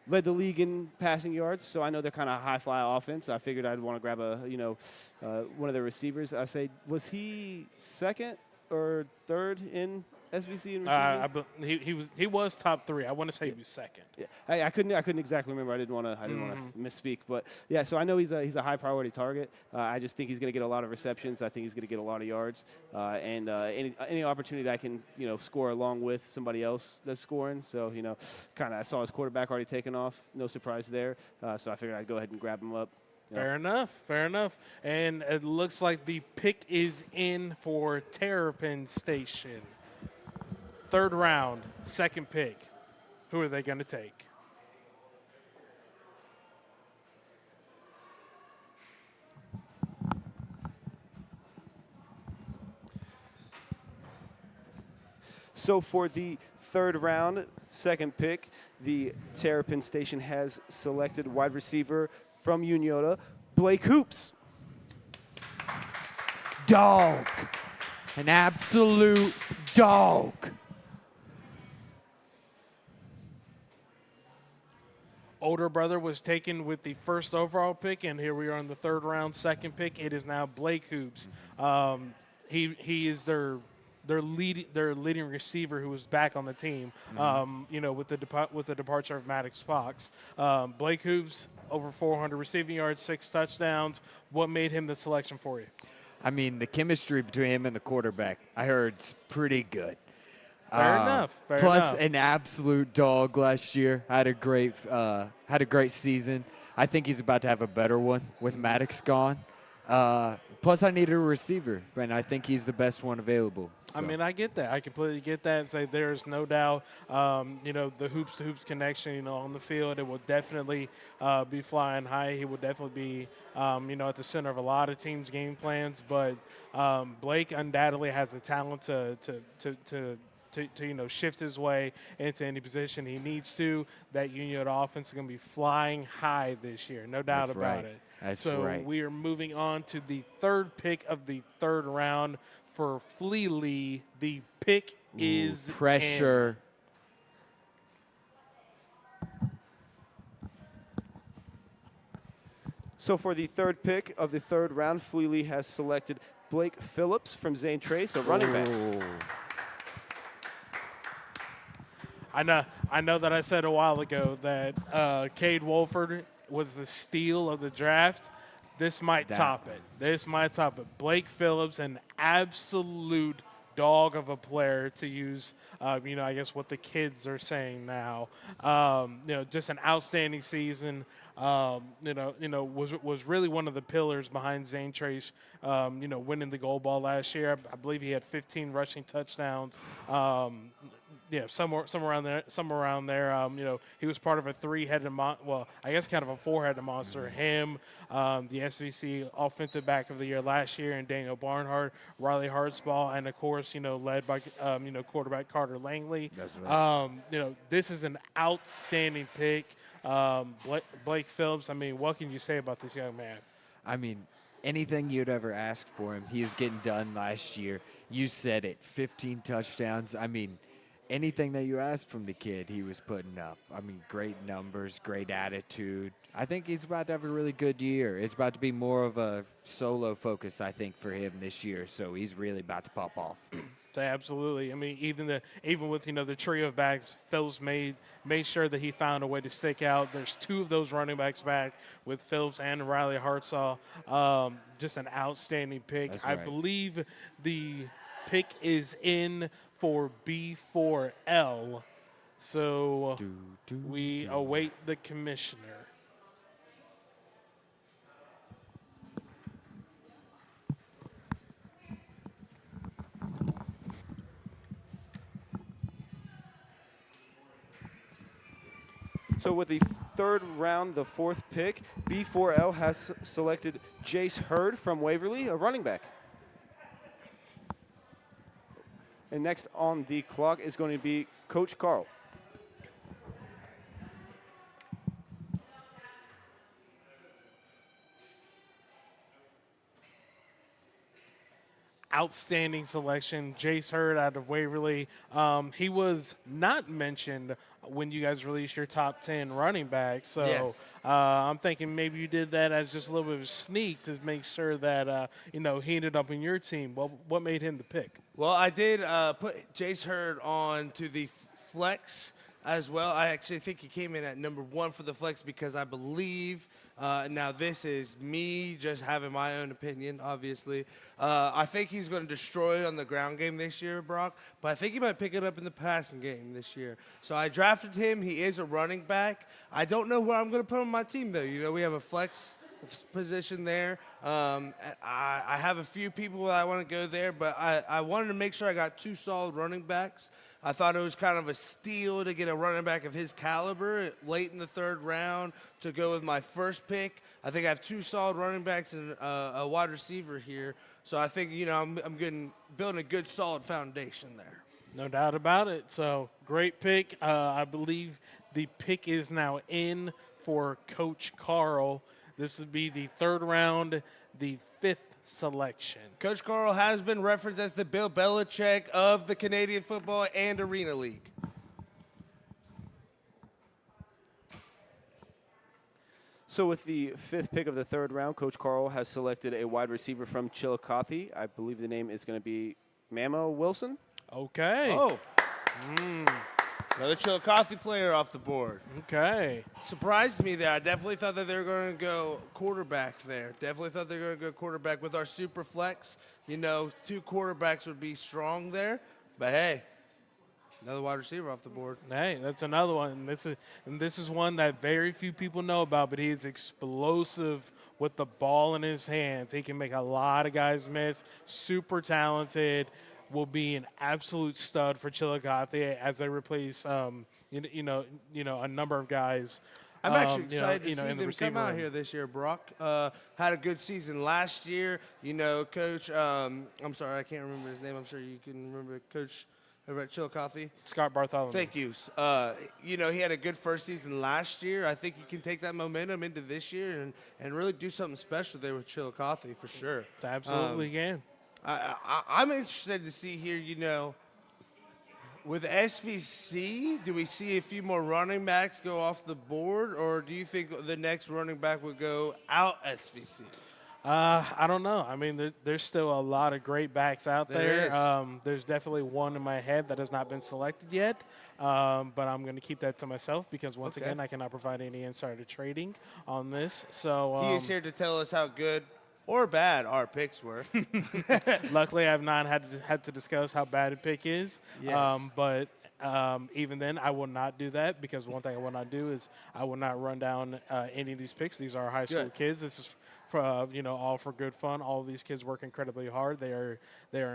led the league in passing yards, so I know they're kind of high-fly offense. I figured I'd want to grab one of their receivers. I say, was he second or third in SVC in receiving? He was top three. I want to say he was second. Yeah, I couldn't exactly remember. I didn't want to misspeak, but yeah. So I know he's a high priority target. I just think he's going to get a lot of receptions. I think he's going to get a lot of yards, and any opportunity I can score along with somebody else that's scoring. So kind of I saw his quarterback already taken off. No surprise there. So I figured I'd go ahead and grab him up. Fair enough. And it looks like the pick is in for Terrapin Station. Third round, second pick. Who are they going to take? So for the third round, second pick, the Terrapin Station has selected wide receiver from Uniola, Blake Hoops. Dog. An absolute dog. Older brother was taken with the first overall pick, and here we are on the third round, second pick. It is now Blake Hoops. He is their leading receiver who was back on the team. With the departure of Maddox Fox. Blake Hoops, over 400 receiving yards, 6 touchdowns. What made him the selection for you? I mean, the chemistry between him and the quarterback, I heard, is pretty good. Fair enough. Plus, an absolute dog last year. Had a great season. I think he's about to have a better one with Maddox gone. Plus, I needed a receiver, and I think he's the best one available. So. I mean, I get that. I completely get that. Say there's no doubt, the hoops connection, on the field, it will definitely be flying high. He will definitely be, at the center of a lot of teams' game plans. But Blake undoubtedly has the talent to shift his way into any position he needs to. That Union offense is going to be flying high this year, no doubt about it. That's so right. We are moving on to the third pick of the third round for Fleely. The pick is pressure. So for the third pick of the third round, Fleely has selected Blake Phillips from Zane Trace, a running back. I know that I said a while ago that Cade Wolford was the steal of the draft. This might top it. Blake Phillips, an absolute dog of a player, to use, I guess what the kids are saying now. Just an outstanding season. Was really one of the pillars behind Zane Trace, winning the gold ball last year. I believe he had 15 rushing touchdowns. Somewhere around there. He was part of a three-headed I guess kind of a four-headed monster. Him, the SVC Offensive Back of the Year last year, and Daniel Barnhart, Riley Hartsball, and of course, led by quarterback Carter Langley. That's right. This is an outstanding pick. Blake Phillips. I mean, what can you say about this young man? I mean, anything you'd ever ask for him, he was getting done last year. You said it, 15 touchdowns. I mean, anything that you asked from the kid, he was putting up. I mean, great numbers, great attitude. I think he's about to have a really good year. It's about to be more of a solo focus, I think, for him this year. So he's really about to pop off. Absolutely. I mean, even with the trio of backs, Phillips made sure that he found a way to stick out. There's two of those running backs back with Phillips and Riley Hartsall. Just an outstanding pick. That's right. I believe the pick is in for B4L. So we await the commissioner. So with the third round, the fourth pick, B4L has selected Jace Heard from Waverly, a running back. And next on the clock is going to be Coach Carl. Outstanding selection, Jace Heard out of Waverly. He was not mentioned when you guys released your top 10 running backs, so Yes. I'm thinking maybe you did that as just a little bit of a sneak to make sure that he ended up in your team. Well, what made him the pick? Well, I did put Jace Heard on to the flex as well. I actually think he came in at number 1 for the flex because I believe now this is me just having my own opinion, obviously. I think he's going to destroy it on the ground game this year, Brock, but I think he might pick it up in the passing game this year. So I drafted him. He is a running back. I don't know where I'm going to put him on my team, though. We have a flex position there. I have a few people that I want to go there, but I wanted to make sure I got 2 solid running backs. I thought it was kind of a steal to get a running back of his caliber late in the 3rd round to go with my first pick. I think I have 2 solid running backs and a wide receiver here. So I think, I'm building a good, solid foundation there. No doubt about it. So great pick. I believe the pick is now in for Coach Carl. This would be the 3rd round, the 5th selection. Coach Carl has been referenced as the Bill Belichick of the Canadian Football and Arena League. So with the 5th pick of the 3rd round, Coach Carl has selected a wide receiver from Chillicothe. I believe the name is going to be Mamo Wilson. Okay. Oh. Another Chillicothe player off the board. Okay. Surprised me there. I definitely thought that they were going to go quarterback there. Definitely thought they were going to go quarterback with our super flex. 2 quarterbacks would be strong there. But hey, another wide receiver off the board. Hey, that's another one. This is one that very few people know about, but he is explosive with the ball in his hands. He can make a lot of guys miss. Super talented. Will be an absolute stud for Chillicothe as they replace, a number of guys. I'm actually excited to see in the them come out room. here this year, Brock. Had a good season last year. Coach, I'm sorry, I can't remember his name. I'm sure you can remember Coach over at Chillicothe. Scott Bartholomew. Thank you. He had a good first season last year. I think he can take that momentum into this year and really do something special there with Chillicothe for sure. It's absolutely can. I'm interested to see here, with SVC, do we see a few more running backs go off the board, or do you think the next running back would go out SVC? I don't know. I mean, there's still a lot of great backs out there. There is. There's definitely one in my head that has not been selected yet, but I'm going to keep that to myself because, once again, I cannot provide any insider trading on this. So He is here to tell us how good or bad our picks were. Luckily, I have not had to discuss how bad a pick is. Yes. But even then, I will not do that because one thing I will not do is I will not run down any of these picks. These are high school Good. kids. This is for all for good fun. All of these kids work incredibly hard. They are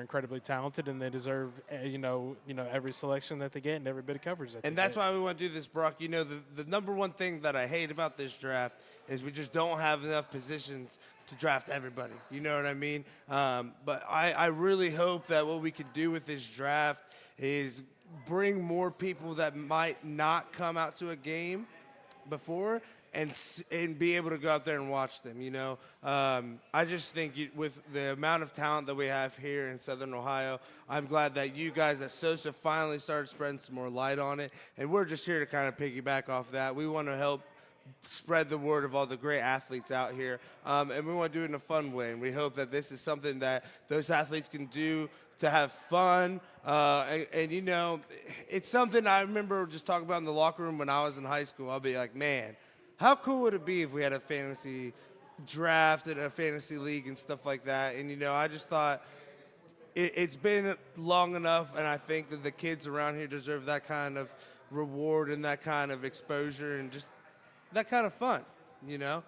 incredibly talented, and they deserve every selection that they get and every bit of coverage that they get. And that's why we want to do this, Brock. You know, the number one thing that I hate about this draft is we just don't have enough positions to draft everybody. You know what I mean? But I really hope that what we can do with this draft is bring more people that might not come out to a game before and be able to go out there and watch them, you know. I just think with the amount of talent that we have here in Southern Ohio, I'm glad that you guys at SOSA finally started spreading some more light on it, and we're just here to kind of piggyback off that. We want to help spread the word of all the great athletes out here, and we want to do it in a fun way, and we hope that this is something that those athletes can do to have fun, and you know, it's something I remember just talking about in the locker room when I was in high school. I'll be like, man, how cool would it be if we had a fantasy draft and a fantasy league and stuff like that? And, you know, I just thought it's been long enough, and I think that the kids around here deserve that kind of reward and that kind of exposure and just that kind of fun, you know?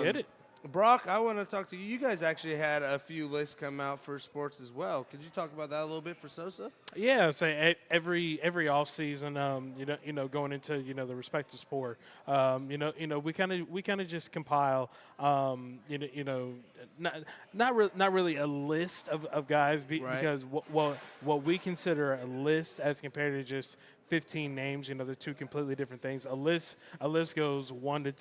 Get it. Brock, I want to talk to you. You guys actually had a few lists come out for sports as well. Could you talk about that a little bit for SOSA? Yeah, I'd say every off season, going into the respective sport, we kind of just compile, not really a list of guys Right. because what we consider a list as compared to just 15 names, they're two completely different things. A list goes 1 to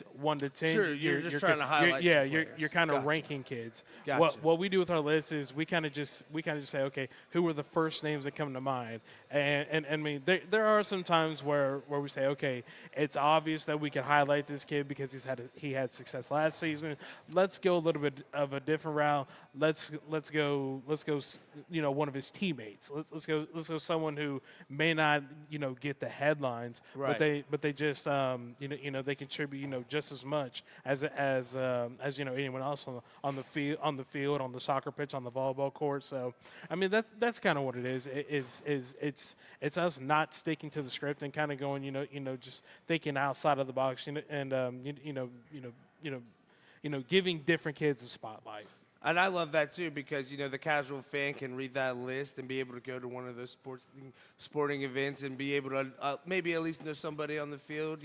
10. Sure, you're just trying to highlight Yeah, some you're players. kind of Gotcha. ranking kids. Gotcha. What we do with our list is we kind of just say, okay, who are the first names that come to mind? And I mean, there are some times where we say, okay, it's obvious that we can highlight this kid because he had success last season. Let's go a little bit of a different route. Let's go one of his teammates. Let's go someone who may not get the headlines, Right. but they just they contribute just as much as anyone else on the field, on the soccer pitch, on the volleyball court. So I mean that's kind of what it is. It's us not sticking to the script and kind of going just thinking outside of the box and giving different kids a spotlight. And I love that too because the casual fan can read that list and be able to go to one of those sporting events and be able to maybe at least know somebody on the field,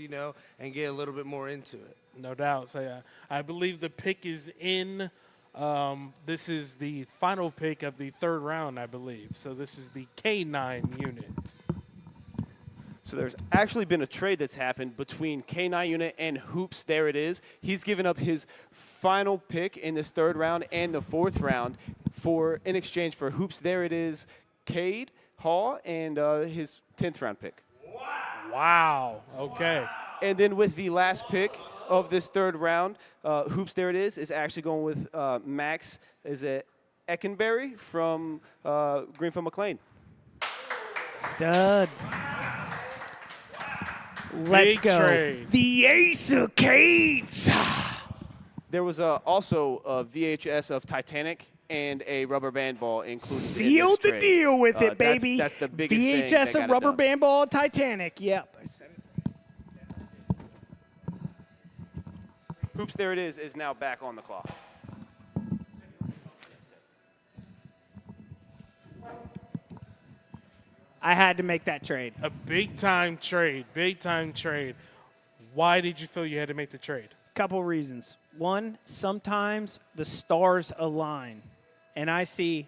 and get a little bit more into it. No doubt. So I believe the pick is in. This is the final pick of the third round, I believe. So this is the K9 unit. So there's actually been a trade that's happened between K9 unit and Hoops. There it is. He's given up his final pick in this third round and the fourth round in exchange for Hoops. There it is, Cade Hall and his 10th round pick. Wow. Okay. And then with the last pick of this third round, Hoops, there it is actually going with Max, Eckenberry from Greenfield McLean. Stud. Let's Big go. trade. The Ace of Cades. There was also a VHS of Titanic and a rubber band ball included. Sealed in this the trade. deal with it, baby. That's the biggest thing VHS that got of it rubber done. band ball Titanic. Yep. Hoops, there it is now back on the clock. I had to make that trade. A big time trade. Why did you feel you had to make the trade? Couple reasons. One, sometimes the stars align, and I see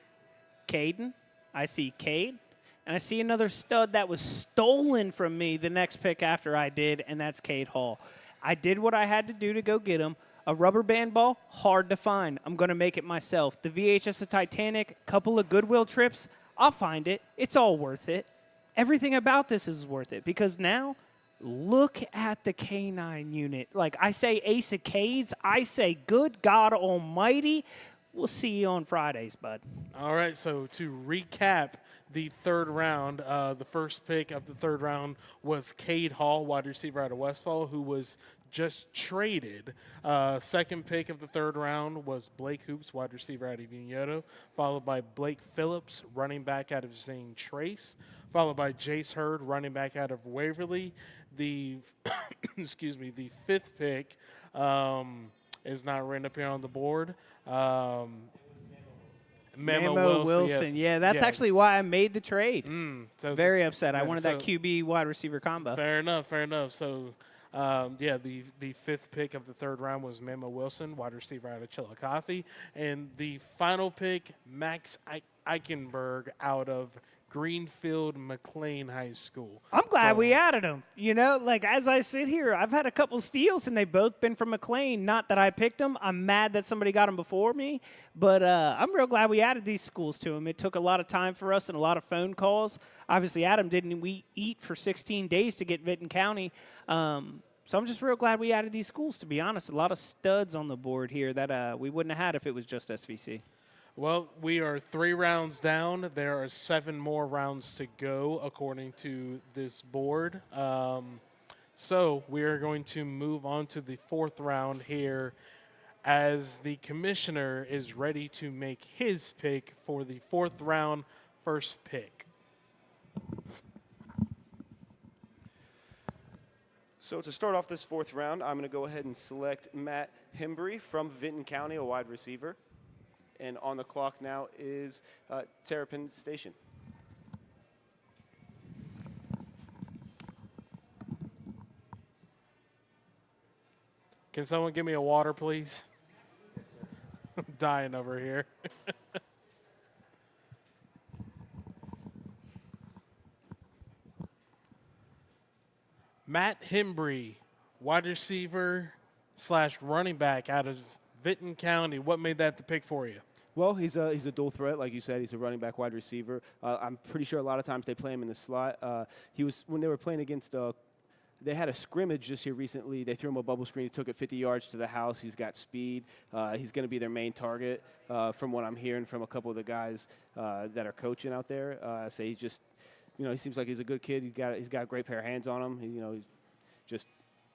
Caden, I see Cade, and I see another stud that was stolen from me the next pick after I did, and that's Cade Hall. I did what I had to do to go get him. A rubber band ball, hard to find. I'm going to make it myself. The VHS of Titanic, couple of Goodwill trips, I'll find it. It's all worth it. Everything about this is worth it because now look at the K9 unit. Like I say Ace of Cades, I say good God Almighty. We'll see you on Fridays, bud. All right, so to recap the third round, the first pick of the third round was Cade Hall, wide receiver out of Westfall, who was just traded. Second pick of the third round was Blake Hoops, wide receiver out of Unioto, followed by Blake Phillips, running back out of Zane Trace, followed by Jace Heard, running back out of Waverly. The the fifth pick is not written up here on the board. Mamo Wilson. Yes. Yeah, that's actually why I made the trade. So Very upset. I yeah, wanted that QB wide receiver combo. Fair enough. So, the fifth pick of the third round was Mamo Wilson, wide receiver out of Chillicothe. And the final pick, Max Eichenberg out of Greenfield McLean High School. I'm glad we added him. You know, like as I sit here, I've had a couple steals, and they've both been from McLean. Not that I picked them. I'm mad that somebody got them before me, but I'm real glad we added these schools to him. It took a lot of time for us and a lot of phone calls. Obviously, Adam didn't eat for 16 days to get Vinton County. So I'm just real glad we added these schools, to be honest. A lot of studs on the board here that we wouldn't have had if it was just SVC. Well, we are 3 rounds down. There are 7 more rounds to go, according to this board. So we are going to move on to the 4th round here as the commissioner is ready to make his pick for the 4th round first pick. So to start off this 4th round, I'm going to go ahead and select Matt Hembry from Vinton County, a wide receiver. And on the clock now is Terrapin Station. Can someone give me a water, please? I'm dying over here. Matt Hembry, wide receiver / running back out of Vinton County. What made that the pick for you? Well, he's a dual threat, like you said. He's a running back, wide receiver. I'm pretty sure a lot of times they play him in the slot. When they were playing against, they had a scrimmage just here recently. They threw him a bubble screen. He took it 50 yards to the house. He's got speed. He's going to be their main target, from what I'm hearing from a couple of the guys that are coaching out there. So he's just, he seems like he's a good kid. He's got a great pair of hands on him. He's just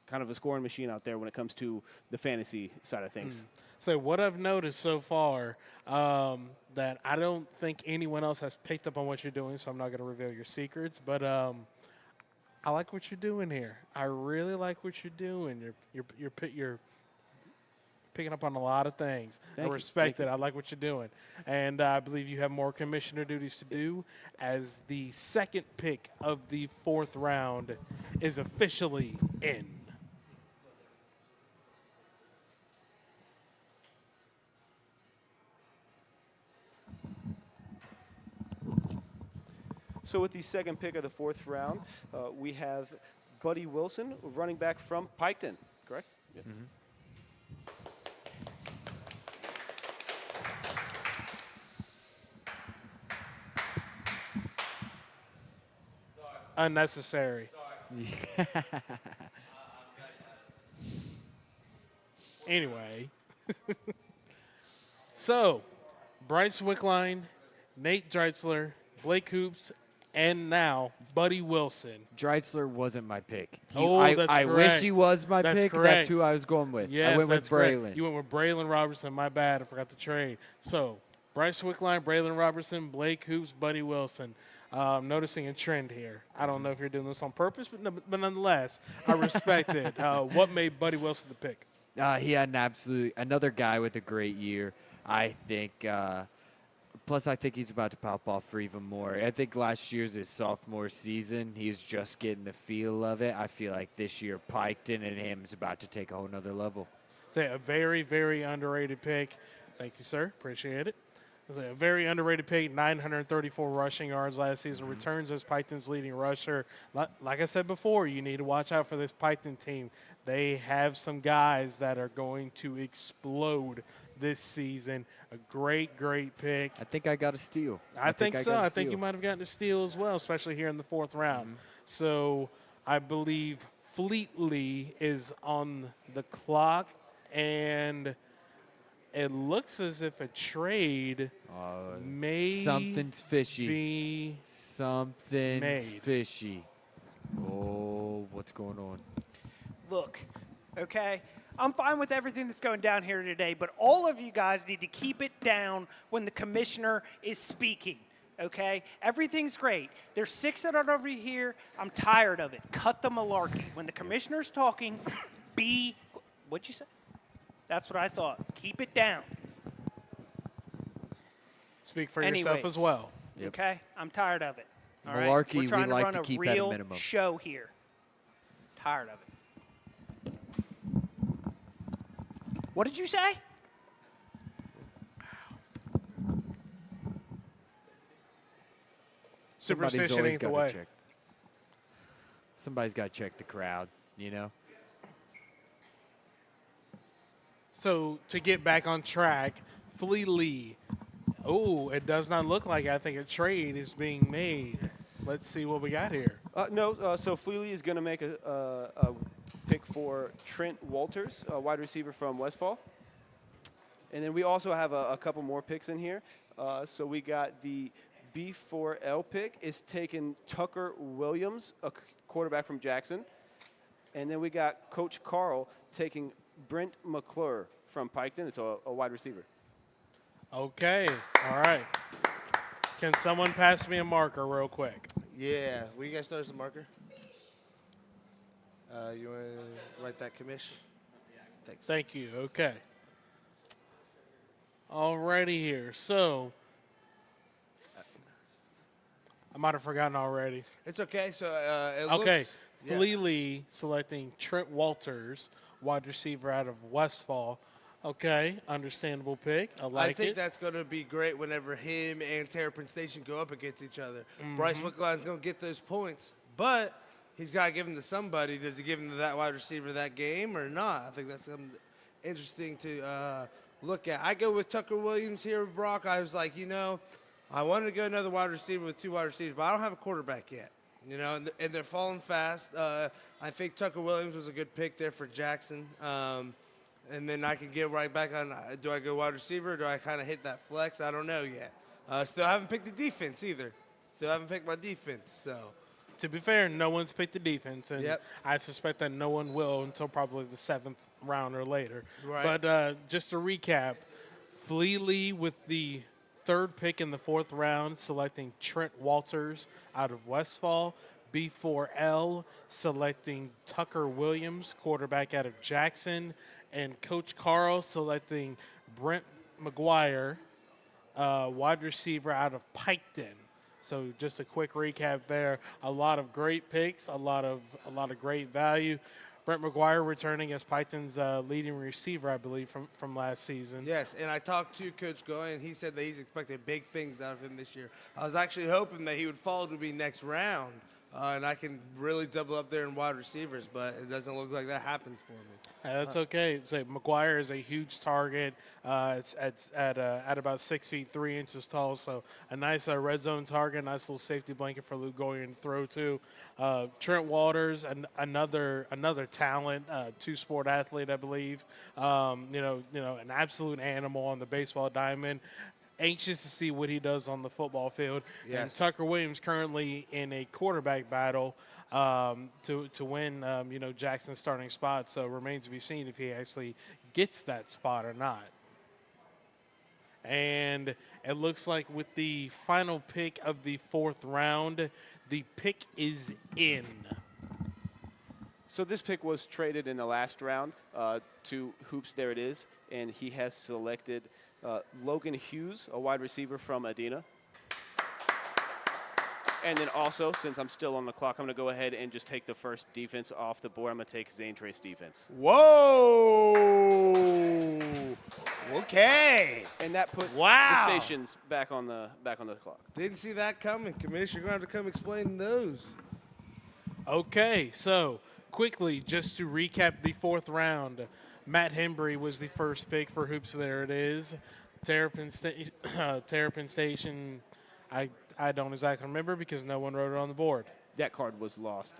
kind of a scoring machine out there when it comes to the fantasy side of things. So what I've noticed so far, that I don't think anyone else has picked up on what you're doing, so I'm not going to reveal your secrets, but I like what you're doing here. I really like what you're doing. You're picking up on a lot of things. I respect it. I like what you're doing. And I believe you have more commissioner duties to do as the second pick of the 4th round is officially in. So with the second pick of the 4th round, we have Buddy Wilson, running back from Piketon, correct? Yeah. Unnecessary. Anyway. So, Bryce Wickline, Nate Drexler, Blake Hoops, and now Buddy Wilson. Drexler wasn't my pick. That's I wish he was my That's pick. correct. That's who I was going with. Yes, I went with Braylon. Correct. You went with Braylon Robertson. My bad. I forgot to trade. So, Bryce Wickline, Braylon Robertson, Blake Hoops, Buddy Wilson. Noticing a trend here. I don't know if you're doing this on purpose, but nonetheless, I respect it. What made Buddy Wilson the pick? He had another guy with a great year. I think. Plus, I think he's about to pop off for even more. I think last year's his sophomore season. He's just getting the feel of it. I feel like this year, Piketon and him is about to take a whole nother level. Say a very, very underrated pick. Thank you, sir. Appreciate it. A very underrated pick, 934 rushing yards last season, returns as Piketon's leading rusher. Like I said before, you need to watch out for this Piketon team. They have some guys that are going to explode this season. A great, great pick. I think I got a steal. I think so. I think you might have gotten a steal as well, especially here in the 4th round. So I believe Fleetley is on the clock, and it looks as if a trade may Something's fishy. be Something's made. fishy. Oh, what's going on? Look, okay? I'm fine with everything that's going down here today, but all of you guys need to keep it down when the commissioner is speaking, okay? Everything's great. There's 6 that are over here. I'm tired of it. Cut the malarkey. When the commissioner's talking, what'd you say? That's what I thought. Keep it down. Speak for yourself as well. Yep. Okay? I'm tired of it. All right? Malarkey, We're trying we like run to a keep at a real minimum. show here. Tired of it. What did you say? Superstition Somebody's always ain't the got way. to check. Somebody's got to check the crowd, you know? So to get back on track, Flea Lee. Oh, it does not look like I think a trade is being made. Let's see what we got here. No, so Fleely is going to make a pick for Trent Walters, a wide receiver from Westfall. And then we also have a couple more picks in here. So we got the B4L pick is taking Tucker Williams, a quarterback from Jackson. And then we got Coach Carl taking Brent McClure from Piketon. It's a wide receiver. Okay, all right. Can someone pass me a marker real quick? Yeah, will you guys notice the marker? You want to write that, commish? Thanks. Thank you. Okay. Alrighty here. So I might have forgotten already. It's okay. So it Okay. looks, yeah. Flea Lee selecting Trent Walters, wide receiver out of Westfall. Okay, understandable pick. I like I think it. that's going to be great whenever him and Terrapin Station go up against each other. Bryce Wickline's going to get those points, but he's got to give them to somebody. Does he give them to that wide receiver that game or not? I think that's something interesting to look at. I go with Tucker Williams here, Brock. I was like, I wanted to go another wide receiver with 2 wide receivers, but I don't have a quarterback yet. And they're falling fast. I think Tucker Williams was a good pick there for Jackson. And then I can get right back on, do I go wide receiver or do I kind of hit that flex? I don't know yet. Still haven't picked the defense either. Still haven't picked my defense, so. To be fair, no one's picked the defense, and Yep. I suspect that no one will until probably the 7th round or later. Right. But just to recap, Flea Lee with the 3rd pick in the 4th round, selecting Trent Walters out of Westfall. B4L selecting Tucker Williams, quarterback out of Jackson. And Coach Carl selecting Brent McGuire, wide receiver out of Piketon. So just a quick recap there. A lot of great picks, a lot of great value. Brent McGuire returning as Piketon's leading receiver, I believe, from last season. Yes, and I talked to Coach Gallian, and he said that he's expecting big things out of him this year. I was actually hoping that he would fall to me next round, and I can really double up there in wide receivers, but it doesn't look like that happens for me. That's okay. So McGuire is a huge target. It's at about 6 feet 3 inches tall. So a nice red zone target, nice little safety blanket for Luke Goyen to throw to. Trent Walters, another talent, 2-sport athlete, I believe. An absolute animal on the baseball diamond. Anxious to see what he does on the football field. Yes. And Tucker Williams currently in a quarterback battle to win, Jackson's starting spot. So it remains to be seen if he actually gets that spot or not. And it looks like with the final pick of the 4th round, the pick is in. So this pick was traded in the last round to Hoops. There it is. And he has selected Logan Hughes, a wide receiver from Adena. And then also, since I'm still on the clock, I'm going to go ahead and just take the first defense off the board. I'm going to take Zane Trace defense. Whoa! Okay. And that puts Wow. the stations back on the clock. Didn't see that coming, Commissioner. You're going to have to come explain those. Okay, so quickly, just to recap the 4th round, Matt Hembry was the first pick for Hoops. There it is. Terrapin Station, I don't exactly remember because no one wrote it on the board. That card was lost.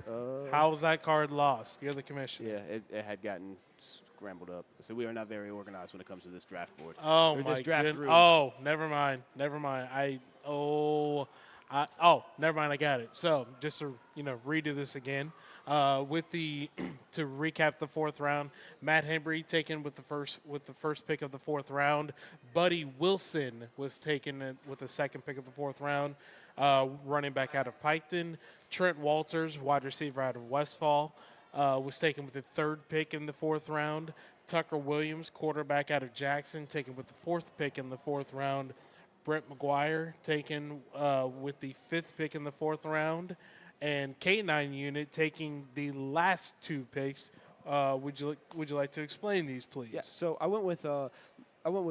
How was that card lost? You're the commissioner. Yeah, it had gotten scrambled up. So we are not very organized when it comes to this draft board. Oh, Or my this draft goodness. room. Oh, never mind. Never mind. I got it. So just to redo this again, with the to recap the fourth round, Matt Hembry taken with the first pick of the fourth round. Buddy Wilson was taken with the second pick of the fourth round, running back out of Piketon. Trent Walters, wide receiver out of Westfall, was taken with the third pick in the fourth round. Tucker Williams, quarterback out of Jackson, taken with the fourth pick in the fourth round. Brett McGuire taken with the fifth pick in the fourth round, and K9 unit taking the last two picks. Would you like to explain these, please? Yeah. So I went with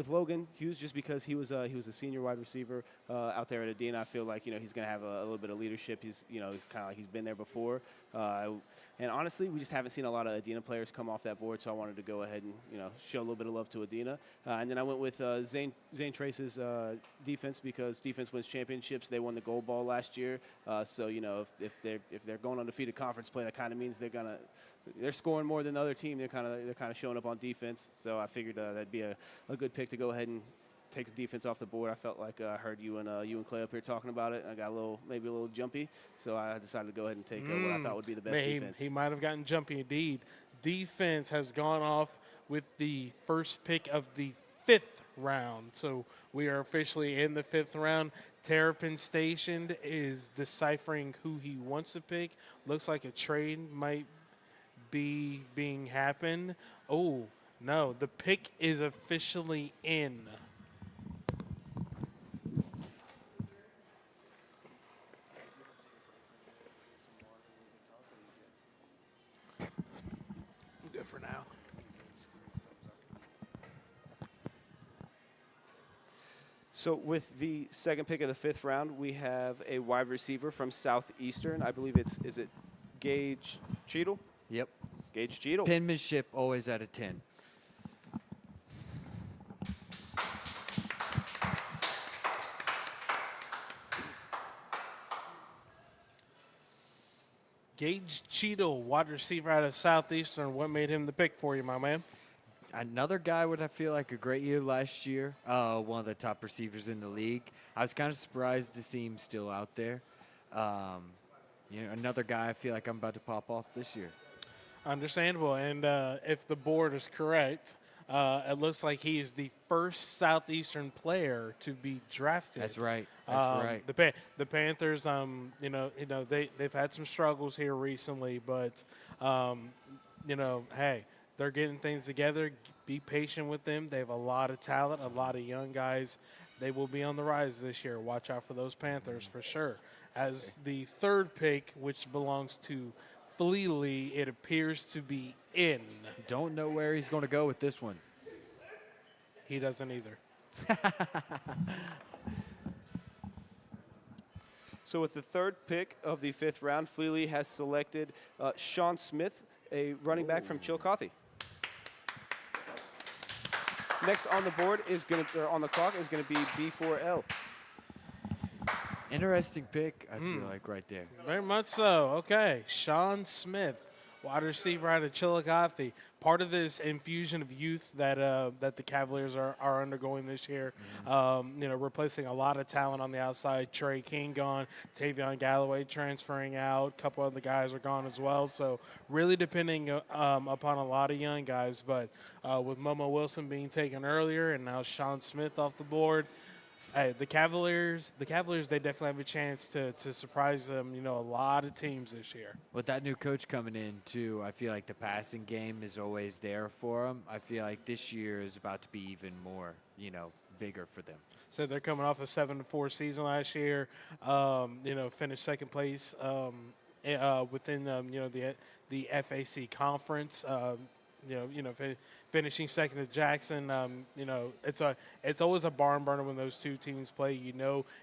Logan Hughes just because he was a senior wide receiver out there at Adena. I feel like he's going to have a little bit of leadership. He's he's kind of like he's been there before. And honestly, we just haven't seen a lot of Adena players come off that board, so I wanted to go ahead and show a little bit of love to Adena. And then I went with Zane Trace's defense because defense wins championships. They won the gold ball last year, so if they're going undefeated conference play, that kind of means they're scoring more than the other team. They're kind of showing up on defense. So I figured that'd be a good pick to go ahead and take the defense off the board. I felt like I heard you and Clay up here talking about it. I got maybe a little jumpy, so I decided to go ahead and take what I thought would be the best defense. He might have gotten jumpy indeed. Defense has gone off with the first pick of the fifth round, so we are officially in the fifth round. Terrapin stationed is deciphering who he wants to pick. Looks like a trade might be being happen. Oh no, the pick is officially in. For now. So with the second pick of the fifth round, we have a wide receiver from Southeastern. I believe is it Gage Cheadle? Yep. Gage Cheadle. Penmanship always at a 10. Gage Cheadle, wide receiver out of Southeastern. What made him the pick for you, my man? Another guy would I feel like a great year last year. One of the top receivers in the league. I was kind of surprised to see him still out there. Another guy I feel like I'm about to pop off this year. Understandable. And if the board is correct, it looks like he is the first Southeastern player to be drafted. That's right. That's right. The Panthers, they've had some struggles here recently, but hey, they're getting things together. Be patient with them. They have a lot of talent, a lot of young guys. They will be on the rise this year. Watch out for those Panthers for sure. As the third pick, which belongs to Fleely, it appears to be in. Don't know where he's going to go with this one. He doesn't either. So with the third pick of the fifth round, Fleely has selected Sean Smith, a running back from Chillicothe. Next on the board on the clock is going to be B4L. Interesting pick, I feel like, right there. Very much so. Okay, Sean Smith, wide receiver out of Chillicothe. Part of this infusion of youth that the Cavaliers are undergoing this year. Replacing a lot of talent on the outside. Trey King gone, Tavion Galloway transferring out. A couple other guys are gone as well. So really depending upon a lot of young guys. But with Mamo Wilson being taken earlier and now Sean Smith off the board, hey, the Cavaliers, they definitely have a chance to surprise them, a lot of teams this year. With that new coach coming in, too, I feel like the passing game is always there for them. I feel like this year is about to be even more, bigger for them. So they're coming off a 7-4 season last year, finished second place within, the FAC conference, finishing second to Jackson. It's always a barn burner when those two teams play.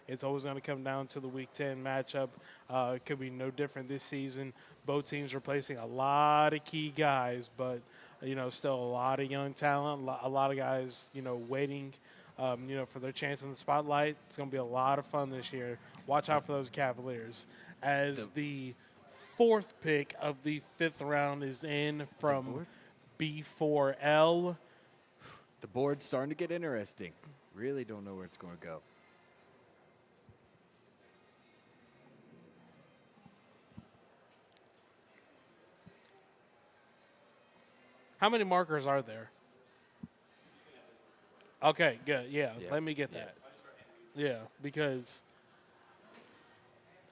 It's always going to come down to the Week 10 matchup. It could be no different this season. Both teams replacing a lot of key guys, but still a lot of young talent. A lot of guys waiting. For their chance in the spotlight. It's going to be a lot of fun this year. Watch out for those Cavaliers. As the fourth pick of the fifth round is in from B4L. The board's starting to get interesting. Really don't know where it's going to go. How many markers are there? Okay, good. Yeah, let me get that. Yeah, because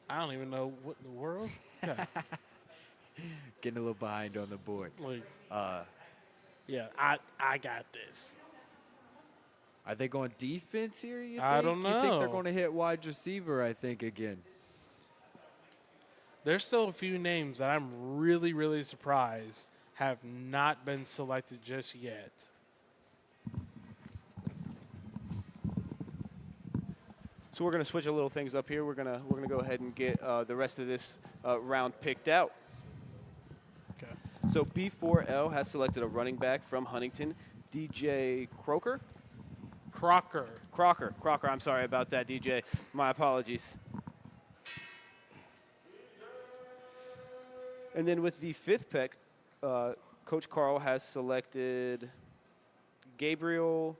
I don't even know what in the world. Okay. Getting a little behind on the board. Like, yeah, I got this. Are they going defense here, you think? I don't You think they're know. going to hit wide receiver, I think, again? There's still a few names that I'm really, really surprised have not been selected just yet. So we're going to switch a little things up here. We're gonna go ahead and get the rest of this round picked out. Okay. So B4L has selected a running back from Huntington, DJ Crocker. Crocker. I'm sorry about that, DJ. My apologies. And then with the 5th pick, Coach Carl has selected Gabriel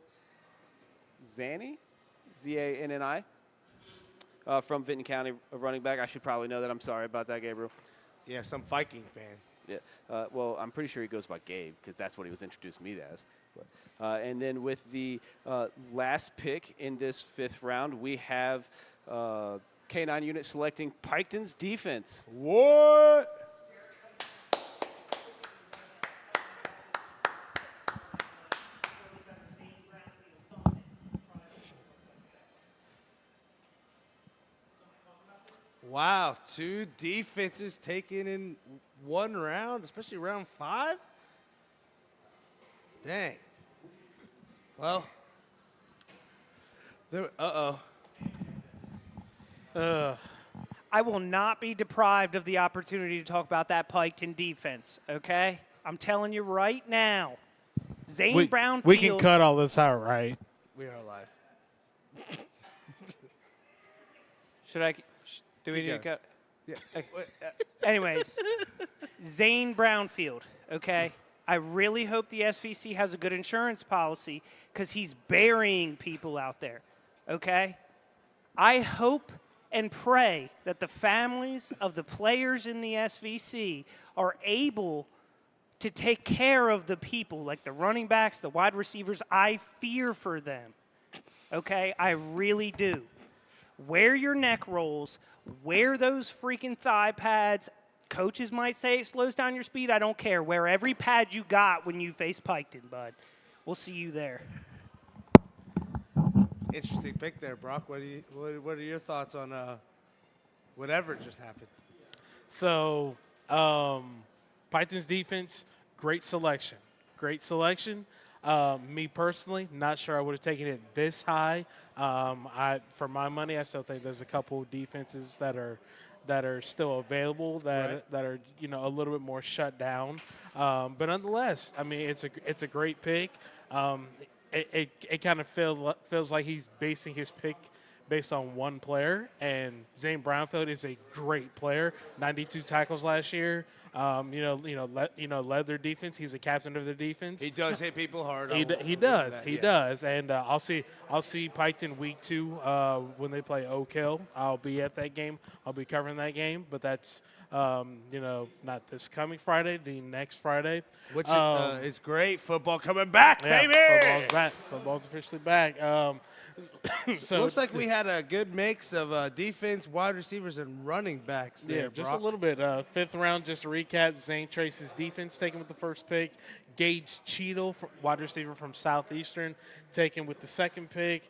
Zanni, Zanni, from Vinton County, a running back. I should probably know that. I'm sorry about that, Gabriel. Yeah, some Viking fan. Yeah. Well, I'm pretty sure he goes by Gabe because that's what he was introduced to me as. And then with the last pick in this 5th round, we have K9 unit selecting Piketon's defense. What? Wow, 2 defenses taken in one round, especially round 5? Dang. Well, I will not be deprived of the opportunity to talk about that Piketon defense, okay? I'm telling you right now. Zane Brownfield. We can cut all this out, right? we are alive. Do we need to cut? Yeah. Anyways, Zane Brownfield, okay? I really hope the SVC has a good insurance policy because he's burying people out there, okay? I hope and pray that the families of the players in the SVC are able to take care of the people, like the running backs, the wide receivers. I fear for them, okay? I really do. Wear your neck rolls. Wear those freaking thigh pads. Coaches might say it slows down your speed. I don't care. Wear every pad you got when you face Piketon, bud. We'll see you there. Interesting pick there, Brock. What are your thoughts on whatever just happened? So, Python's defense, great selection. Me personally, not sure I would have taken it this high. For my money, I still think there's a couple defenses that are still available that are a little bit more shut down. But nonetheless, I mean it's a great pick. It kind of feels like he's basing his pick based on one player, and Zane Brownfield is a great player. 92 tackles last year. Led their defense. He's a captain of their defense. He does hit people hard. He does. And I'll see Piketon week 2 when they play Oak Hill. I'll be at that game. I'll be covering that game. But that's not this coming Friday, the next Friday. Which is great. Football coming back, baby. Football's back. Football's officially back. So looks like we had a good mix of defense, wide receivers, and running backs there. Yeah, just Brock. a little bit. 5th round, just to recap, Zane Trace's defense taken with the 1st pick. Gage Cheadle, wide receiver from Southeastern, taken with the 2nd pick.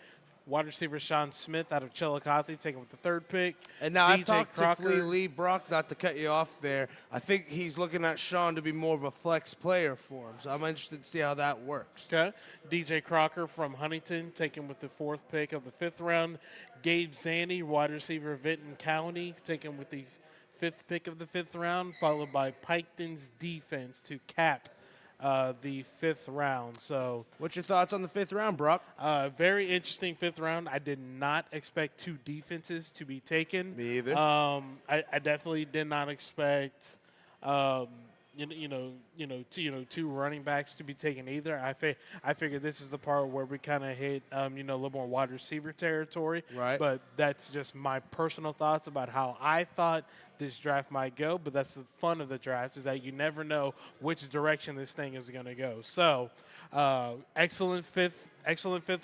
Wide receiver Sean Smith out of Chillicothe, taken with the 3rd pick. And now I've talked Crocker. to Flea Lee, Brock, not to cut you off there. I think he's looking at Sean to be more of a flex player for him. So I'm interested to see how that works. Okay. DJ Crocker from Huntington, taken with the 4th pick of the 5th round. Gabe Zanni, wide receiver Vinton County, taken with the 5th pick of the 5th round, followed by Piketon's defense to cap the 5th round. So, what's your thoughts on the 5th round, Brock? Very interesting 5th round. I did not expect 2 defenses to be taken. Me either. I definitely did not expect two running backs to be taken either. I figure this is the part where we kind of hit a little more wide receiver territory. Right. But that's just my personal thoughts about how I thought this draft might go. But that's the fun of the draft, is that you never know which direction this thing is going to go. So, excellent fifth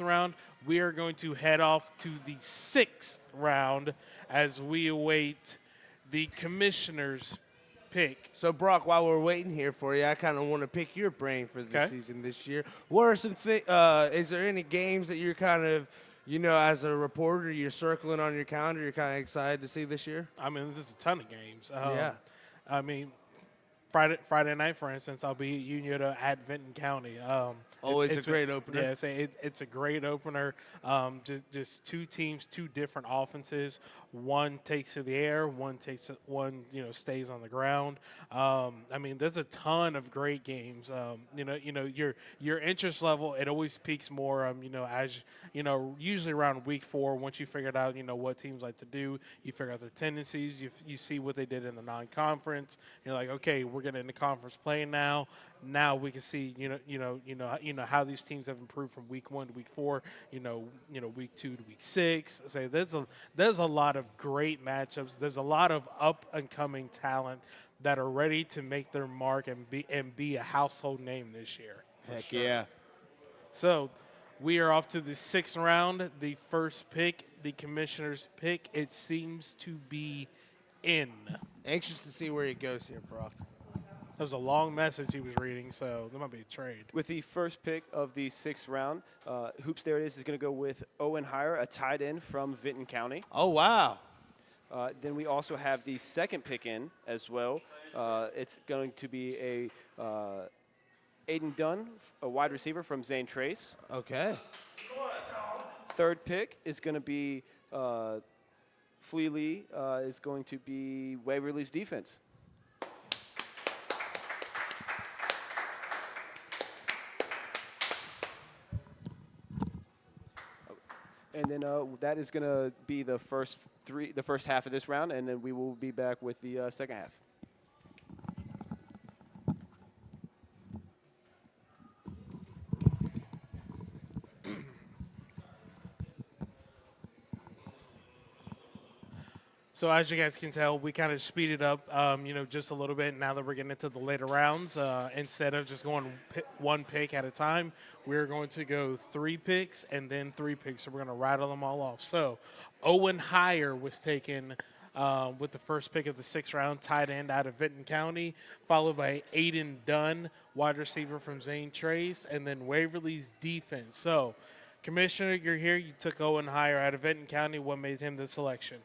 round. We are going to head off to the 6th round as we await the commissioner's pick. So, Brock, while we're waiting here for you, I kind of want to pick your brain for the season this year. What are some is there any games that you're kind of, as a reporter, you're circling on your calendar, you're kind of excited to see this year? I mean, there's a ton of games. Yeah. I mean, Friday night, for instance, I'll be at Unita at Vinton County. It's a great opener. Yeah, it's a great opener. Just two teams, two different offenses. One takes to the air, one stays on the ground. I mean, there's a ton of great games. Your interest level, it always peaks more. As usually around week 4, once you figured out what teams like to do, you figure out their tendencies. You see what they did in the non-conference. You're like, okay, we're getting into conference play now. Now we can see how these teams have improved from week 1 to week 4. Week 2 to week 6. So there's a lot of great matchups. There's a lot of up and coming talent that are ready to make their mark and be a household name this year. Heck yeah. So we are off to the 6th round. The first pick, the commissioner's pick, it seems to be in. Anxious to see where he goes here, Brock. That was a long message he was reading, so there might be a trade. With the first pick of the 6th round, Hoops There It Is going to go with Owen Heyer, a tight end from Vinton County. Oh, wow. Then we also have the 2nd pick in as well. It's going to be a Aiden Dunn, a wide receiver from Zane Trace. Okay. 3rd pick is going to be Flea Lee, is going to be Waverly's defense. And then that is going to be the first half of this round, and then we will be back with the second half. So as you guys can tell, we kind of speeded up, just a little bit now that we're getting into the later rounds. Instead of just going one pick at a time, we're going to go 3 picks and then 3 picks. So we're going to rattle them all off. So Owen Heyer was taken with the first pick of the 6th round, tight end out of Vinton County, followed by Aiden Dunn, wide receiver from Zane Trace, and then Waverly's defense. So, Commissioner, you're here. You took Owen Heyer out of Vinton County. What made him the selection?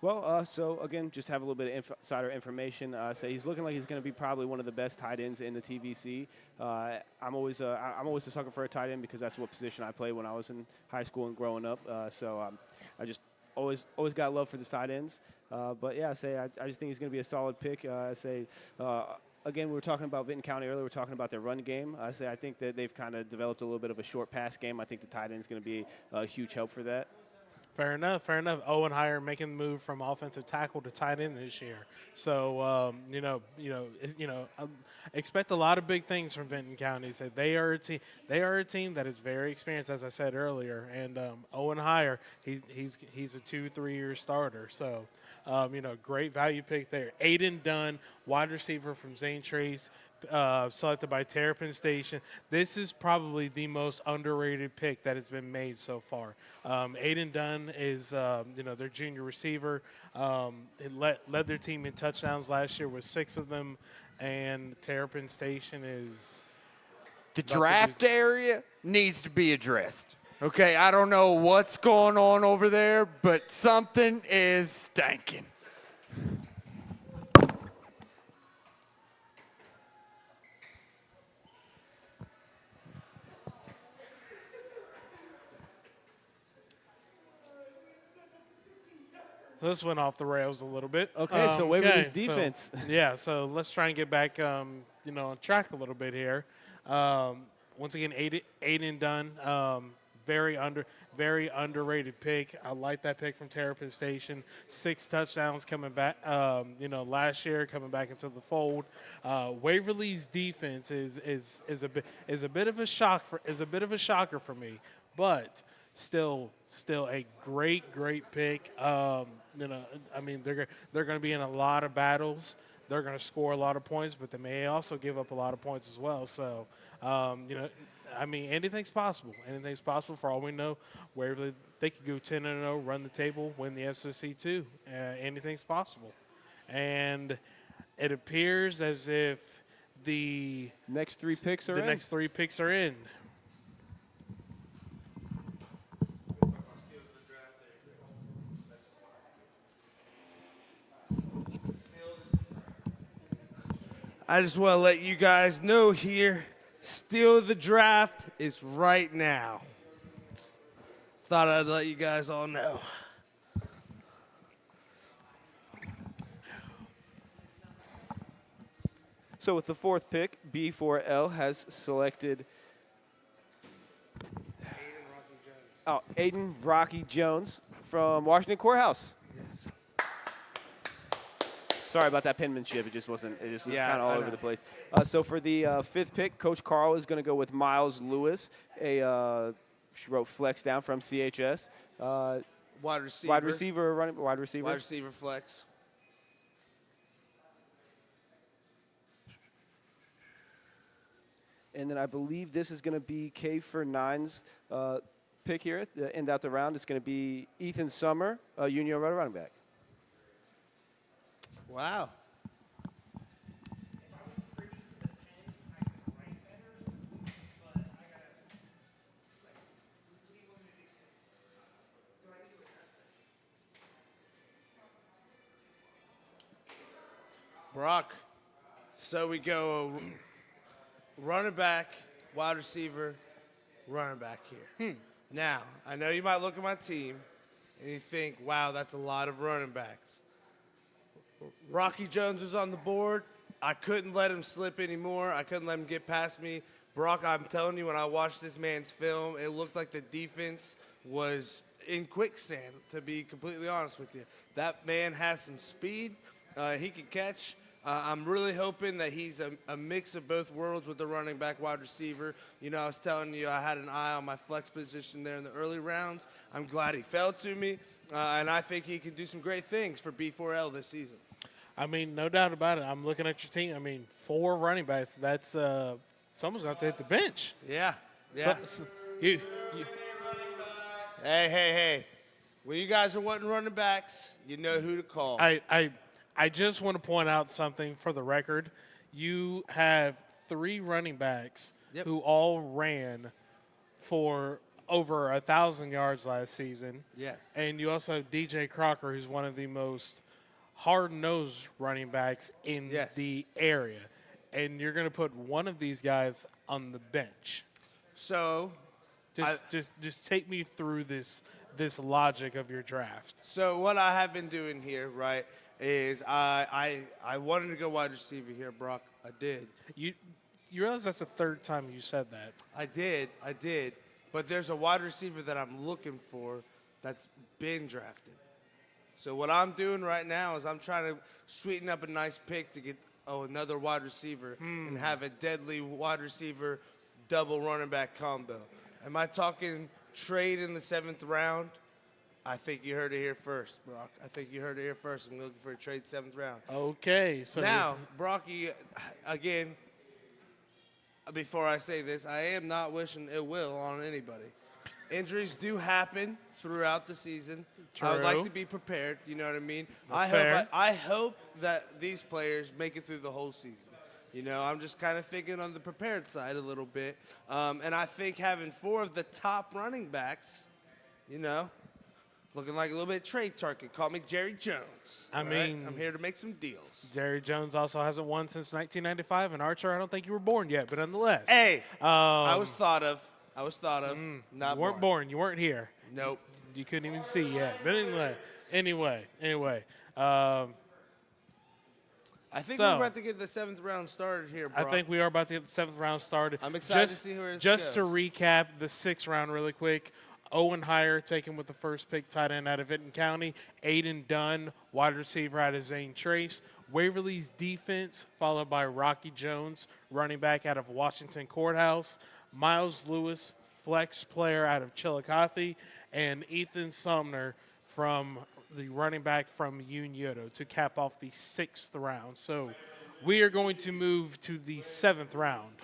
Well, so again, just have a little bit of insider information. Say he's looking like he's going to be probably one of the best tight ends in the TVC. I'm always a sucker for a tight end because that's what position I played when I was in high school and growing up. I just always got love for the tight ends. But yeah, I just think he's going to be a solid pick. Again, we were talking about Vinton County earlier. We're talking about their run game. I think that they've kind of developed a little bit of a short pass game. I think the tight end is going to be a huge help for that. Fair enough. Owen Heyer making the move from offensive tackle to tight end this year. So, expect a lot of big things from Vinton County. So they are a team that is very experienced, as I said earlier. And Owen Heyer, he's a 2-3 year starter. So, great value pick there. Aiden Dunn, wide receiver from Zane Trace, selected by Terrapin Station. This is probably the most underrated pick that has been made so far. Aiden Dunn is, their junior receiver. Led their team in touchdowns last year with 6 of them, and Terrapin Station is... The draft area needs to be addressed. Okay, I don't know what's going on over there, but something is stinking. So this went off the rails a little bit. Okay, so Waverly's defense. So let's try and get back, on track a little bit here. Once again, Aiden Dunn, very underrated pick. I like that pick from Terrapin Station. 6 touchdowns coming back. Last year coming back into the fold. Waverly's defense is a bit of a shocker for me, but still a great pick. They're going to be in a lot of battles. They're going to score a lot of points, but they may also give up a lot of points as well. So, anything's possible. Anything's possible. For all we know, Waverly, they could go 10-0, run the table, win the SOC too. Anything's possible. And it appears as if the next 3 picks are in. I just want to let you guys know here, steal the draft is right now. Thought I'd let you guys all know. So with the 4th pick, B4L has selected Aiden Rocky Jones from Washington Courthouse. Yes. Sorry about that penmanship. It just was kind of all over the place. So for the 5th pick, Coach Carl is going to go with Miles Lewis. She wrote flex down from CHS. Wide receiver. Wide receiver Flex. And then I believe this is going to be K49's pick here at the end out the round. It's going to be Ethan Summer, Union running back. Wow. Brock, so we go running back, wide receiver, running back here. Now, I know you might look at my team and you think, wow, that's a lot of running backs. Rocky Jones was on the board. I couldn't let him slip anymore. I couldn't let him get past me. Brock, I'm telling you, when I watched this man's film, it looked like the defense was in quicksand, to be completely honest with you. That man has some speed. He can catch. I'm really hoping that he's a mix of both worlds with the running back, wide receiver. You know, I was telling you I had an eye on my flex position there in the early rounds. I'm glad he fell to me, and I think he can do some great things for B4L this season. I mean, no doubt about it. I'm looking at your team. I mean, 4 running backs. That's someone's got to hit the bench. Yeah. Hey. When you guys are wanting running backs, you know who to call. I just want to point out something for the record. You have 3 running backs who all ran for over 1,000 yards last season. Yes. And you also have DJ Crocker, who's one of the most hard-nosed running backs in the area. And you're going to put one of these guys on the bench. So just take me through this logic of your draft. So what I have been doing here, right, is I wanted to go wide receiver here, Brock. I did. You realize that's the 3rd time you said that. I did. But there's a wide receiver that I'm looking for that's been drafted. So what I'm doing right now is I'm trying to sweeten up a nice pick to get another wide receiver and have a deadly wide receiver double running back combo. Am I talking trade in the 7th round? I think you heard it here first, Brock. I think you heard it here first. I'm looking for a trade 7th round. Okay. So now, Brocky, again, before I say this, I am not wishing ill will on anybody. Injuries do happen throughout the season. True. I would like to be prepared. You know what I mean? That's fair. I hope that these players make it through the whole season. You know, I'm just kind of thinking on the prepared side a little bit. And I think having 4 of the top running backs, you know, looking like a little bit trade target. Call me Jerry Jones. I mean, I'm here to make some deals. Jerry Jones also hasn't won since 1995. And Archer, I don't think you were born yet, but nonetheless. Hey, I was thought of. Not you weren't born. You weren't here. Nope. You couldn't even see yet. But anyway. I think So- we're about to get the 7th round started here, I bro. think we are about to get the 7th round started. I'm excited to see where this Just to goes. recap the 6th round really quick. Owen Heyer taken with the first pick, tight end out of Vinton County. Aiden Dunn, wide receiver out of Zane Trace. Waverly's defense, followed by Rocky Jones, running back out of Washington Courthouse. Miles Lewis, flex player out of Chillicothe. And Ethan Sumner from the running back from Unioto to cap off the 6th round. So we are going to move to the 7th round.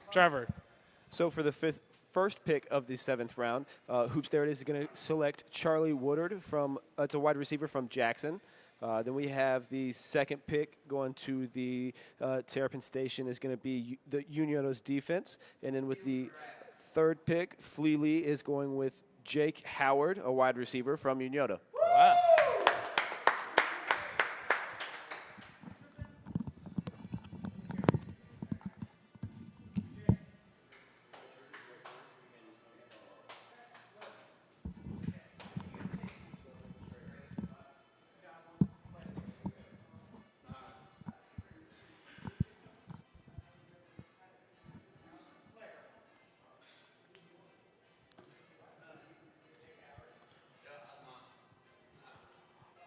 Trevor. So for the first pick of the 7th round, Hoops There It is going to select Charlie Woodard from it's a wide receiver from Jackson. Then we have the second pick going to the Terrapin Station is going to be the Unioto's defense. And then with the third pick, Fleely is going with Jake Howard, a wide receiver from Unioto. Wow.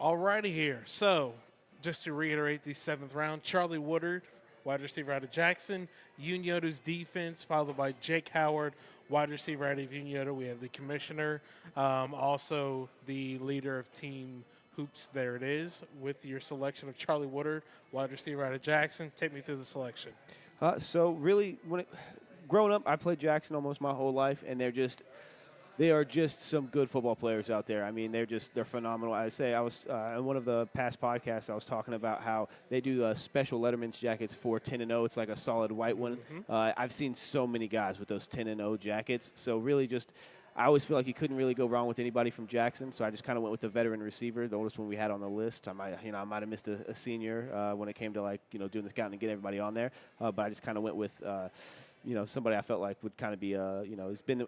Alrighty here. So, just to reiterate the 7th round, Charlie Woodard, wide receiver out of Jackson. Unioto's defense, followed by Jake Howard, wide receiver out of Unioto. We have the commissioner, also the leader of Team Hoops. There it is, with your selection of Charlie Woodard, wide receiver out of Jackson. Take me through the selection. So really, growing up, I played Jackson almost my whole life, and they are just some good football players out there. I mean, they're phenomenal. I was in one of the past podcasts, I was talking about how they do special Letterman's jackets for 10-0. It's like a solid white one. I've seen so many guys with those 10-0 jackets. So really I always feel like you couldn't really go wrong with anybody from Jackson. So I just kind of went with the veteran receiver, the oldest one we had on the list. I might have missed a senior when it came to doing the scouting to get everybody on there. But I just kind of went with somebody I felt like would kind of be,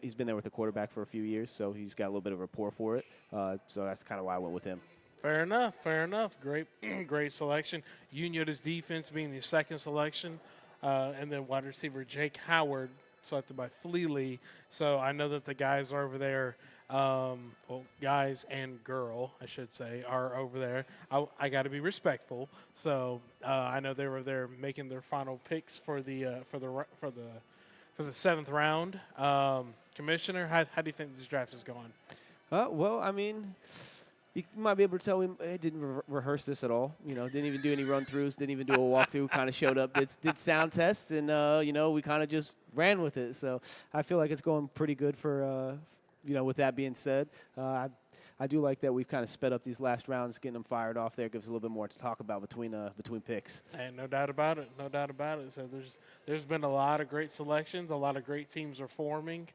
he's been there with the quarterback for a few years, so he's got a little bit of rapport for it. So that's kind of why I went with him. Fair enough. Great selection. Unioto's defense being the second selection, and then wide receiver Jake Howard, selected by Fleely. So I know that the guys are over there, guys and girl, I should say, are over there. I got to be respectful. So I know they were there making their final picks for the 7th round. Commissioner, how do you think this draft is going? Well, I mean, you might be able to tell him I didn't rehearse this at all. Didn't even do any run-throughs, didn't even do a walkthrough, kind of showed up, did sound tests, and, we kind of just ran with it. So I feel like it's going pretty good for, with that being said. I do like that we've kind of sped up these last rounds, getting them fired off there. Gives a little bit more to talk about between picks. And no doubt about it. So there's been a lot of great selections. A lot of great teams are forming.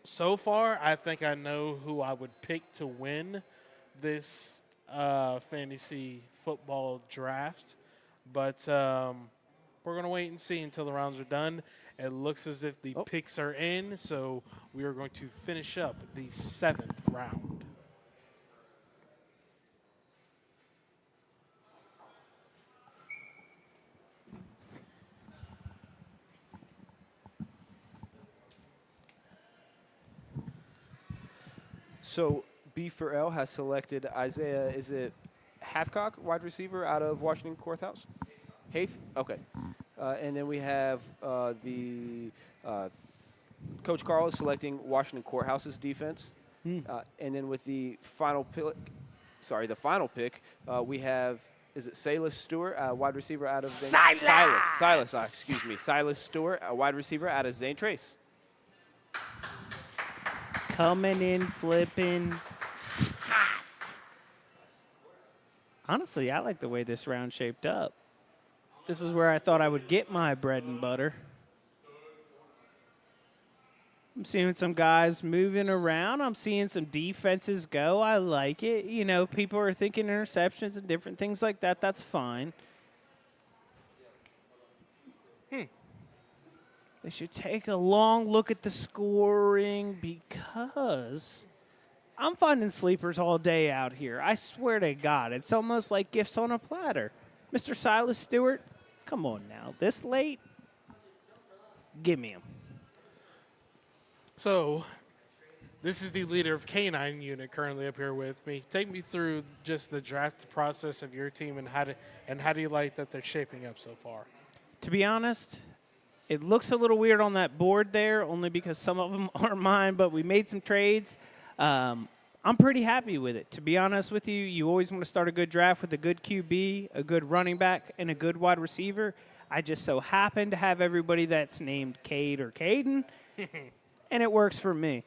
So far, I think I know who I would pick to win this fantasy football draft. But we're going to wait and see until the rounds are done. It looks as if the picks are in, so we are going to finish up the 7th round. So B4L has selected Isaiah, is it Hathcock, wide receiver out of Washington Courthouse? Haith? Okay. And then we have Coach Carl is selecting Washington Courthouse's defense. And then with the final pick, we have, is it Silas Stewart, wide receiver out of Silas Stewart, a wide receiver out of Zane Trace. Coming in, flipping hot. Honestly, I like the way this round shaped up. This is where I thought I would get my bread and butter. I'm seeing some guys moving around. I'm seeing some defenses go. I like it. People are thinking interceptions and different things like that. That's fine. They should take a long look at the scoring because I'm finding sleepers all day out here. I swear to God, it's almost like gifts on a platter. Mr. Silas Stewart, come on now. This late? Give me him. So, this is the leader of K9 unit currently up here with me. Take me through just the draft process of your team and how do you like that they're shaping up so far? To be honest, it looks a little weird on that board there, only because some of them aren't mine, but we made some trades. I'm pretty happy with it. To be honest with you, you always want to start a good draft with a good QB, a good running back, and a good wide receiver. I just so happen to have everybody that's named Cade or Caden, and it works for me.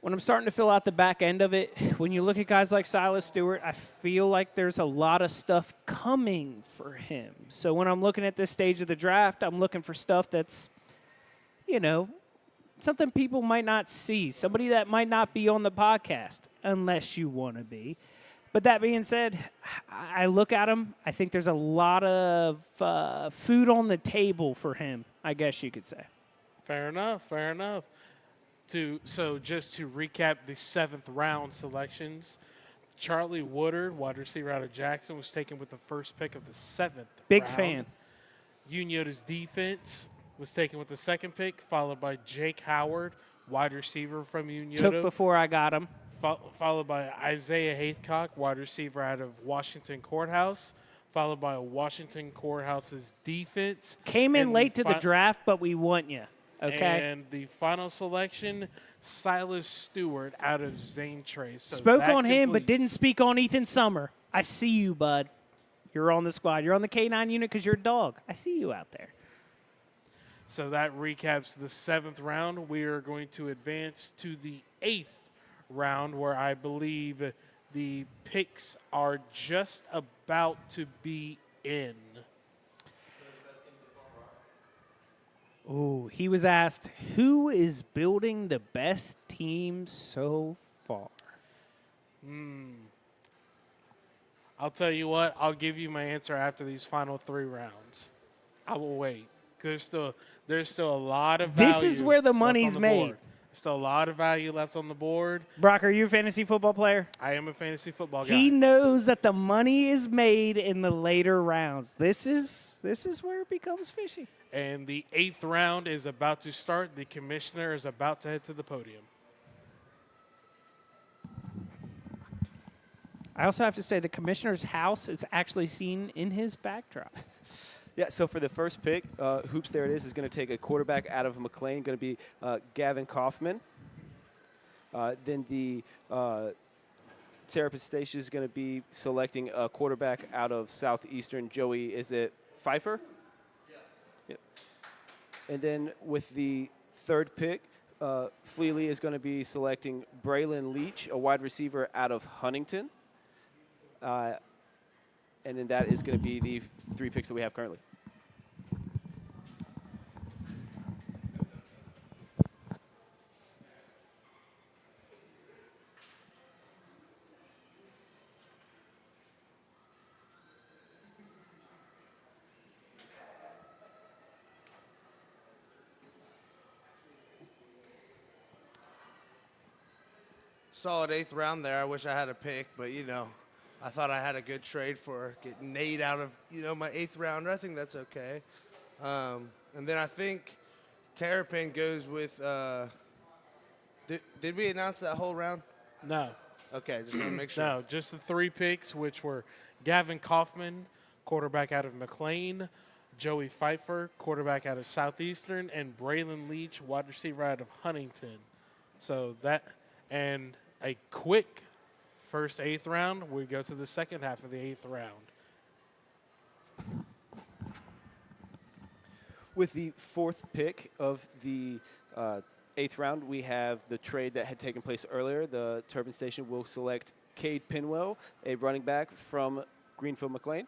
When I'm starting to fill out the back end of it, when you look at guys like Silas Stewart, I feel like there's a lot of stuff coming for him. So when I'm looking at this stage of the draft, I'm looking for stuff that's, something people might not see, somebody that might not be on the podcast unless you want to be. But that being said, I look at him. I think there's a lot of food on the table for him, I guess you could say. Fair enough. So just to recap the 7th round selections, Charlie Woodard, wide receiver out of Jackson, was taken with the first pick of the 7th Big round. fan. Uniota's defense was taken with the 2nd pick, followed by Jake Howard, wide receiver from Uniota. Took before I got him. Followed by Isaiah Haithcock, wide receiver out of Washington Courthouse, followed by Washington Courthouse's defense. Came in late to the draft, but we want you. Okay. And the final selection, Silas Stewart out of Zane Trace. So Spoke on him, but completes- didn't speak on Ethan Summer. I see you, bud. You're on the squad. You're on the K9 unit because you're a dog. I see you out there. So that recaps the 7th round. We are going to advance to the 8th round, where I believe the picks are just about to be in. Oh, he was asked, who is building the best team so far? I'll tell you what, I'll give you my answer after these final 3 rounds. I will wait. There's still a lot of value. This is where the left money's on the made. board. Still a lot of value left on the board. Brock, are you a fantasy football player? I am a fantasy football guy. He knows that the money is made in the later rounds. This is where it becomes fishy. And the 8th round is about to start. The commissioner is about to head to the podium. I also have to say the commissioner's house is actually seen in his backdrop. Yeah, so for the first pick, Hoops, there it is going to take a quarterback out of McLean, going to be Gavin Kaufman. Then the Terrapin Station is going to be selecting a quarterback out of Southeastern. Joey, is it Pfeiffer? Yeah. Yep. And then with the 3rd pick, Fleely is going to be selecting Braylon Leach, a wide receiver out of Huntington. And then that is going to be the 3 picks that we have currently. Solid 8th round there. I wish I had a pick, but, I thought I had a good trade for getting Nate out of, my 8th rounder. I think that's okay. And then I think Terrapin goes with did we announce that whole round? No. Okay, just want to make sure. No, just the 3 picks, which were Gavin Kaufman, quarterback out of McLean, Joey Pfeiffer, quarterback out of Southeastern, and Braylon Leach, wide receiver out of Huntington. So that, and a quick first 8th round, we go to the second half of the 8th round. With the 4th pick of the 8th round, we have the trade that had taken place earlier. The Turbine Station will select Cade Pinwell, a running back from Greenfield McLean.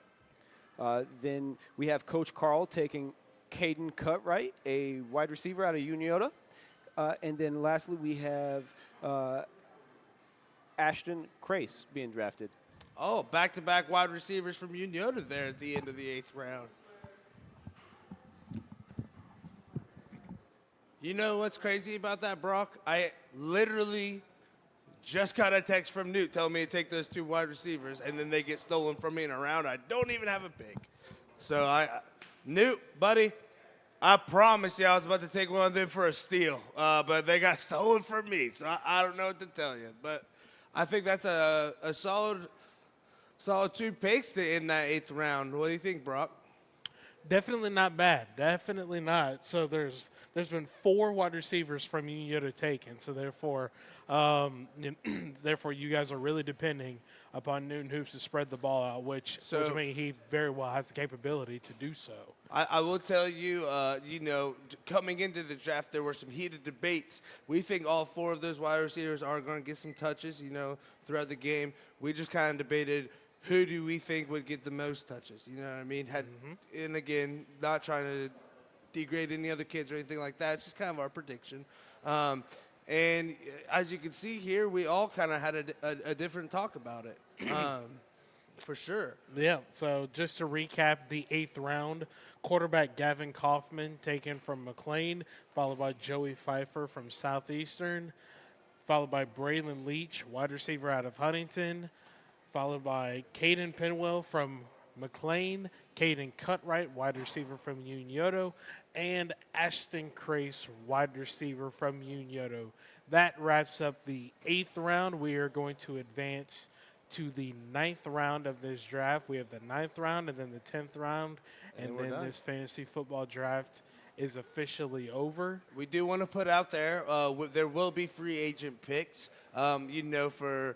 Then we have Coach Carl taking Caden Cutright, a wide receiver out of Uniota. And then lastly, we have Ashton Crace being drafted. Oh, back-to-back wide receivers from Uniota there at the end of the 8th round. You know what's crazy about that, Brock? I literally Just got a text from Newt telling me to take those 2 wide receivers, and then they get stolen from me in a round. I don't even have a pick. So, Newt, buddy, I promise you I was about to take one of them for a steal, but they got stolen from me, so I don't know what to tell you. But I think that's a solid 2 picks to end that 8th round. What do you think, Brock? Definitely not bad. Definitely not. So there's been 4 wide receivers from Unioto taken. So therefore, therefore you guys are really depending upon Newton Hoops to spread the ball out, which I mean he very well has the capability to do so. I will tell you, coming into the draft, there were some heated debates. We think all 4 of those wide receivers are going to get some touches, throughout the game. We just kind of debated who do we think would get the most touches. You know what I mean? And again, not trying to degrade any other kids or anything like that. It's just kind of our prediction. And as you can see here, we all kind of had a different talk about it. For sure. Yeah, so just to recap, the 8th round, quarterback Gavin Kaufman taken from McLean, followed by Joey Pfeiffer from Southeastern, followed by Braylon Leach, wide receiver out of Huntington, followed by Caden Penwell from McLean, Caden Cutright, wide receiver from Unioto, and Ashton Crace, wide receiver from Unioto. That wraps up the 8th round. We are going to advance to the 9th round of this draft. We have the 9th round and then the 10th round, and then this fantasy football draft is officially over. We do want to put out there, there will be free agent picks, for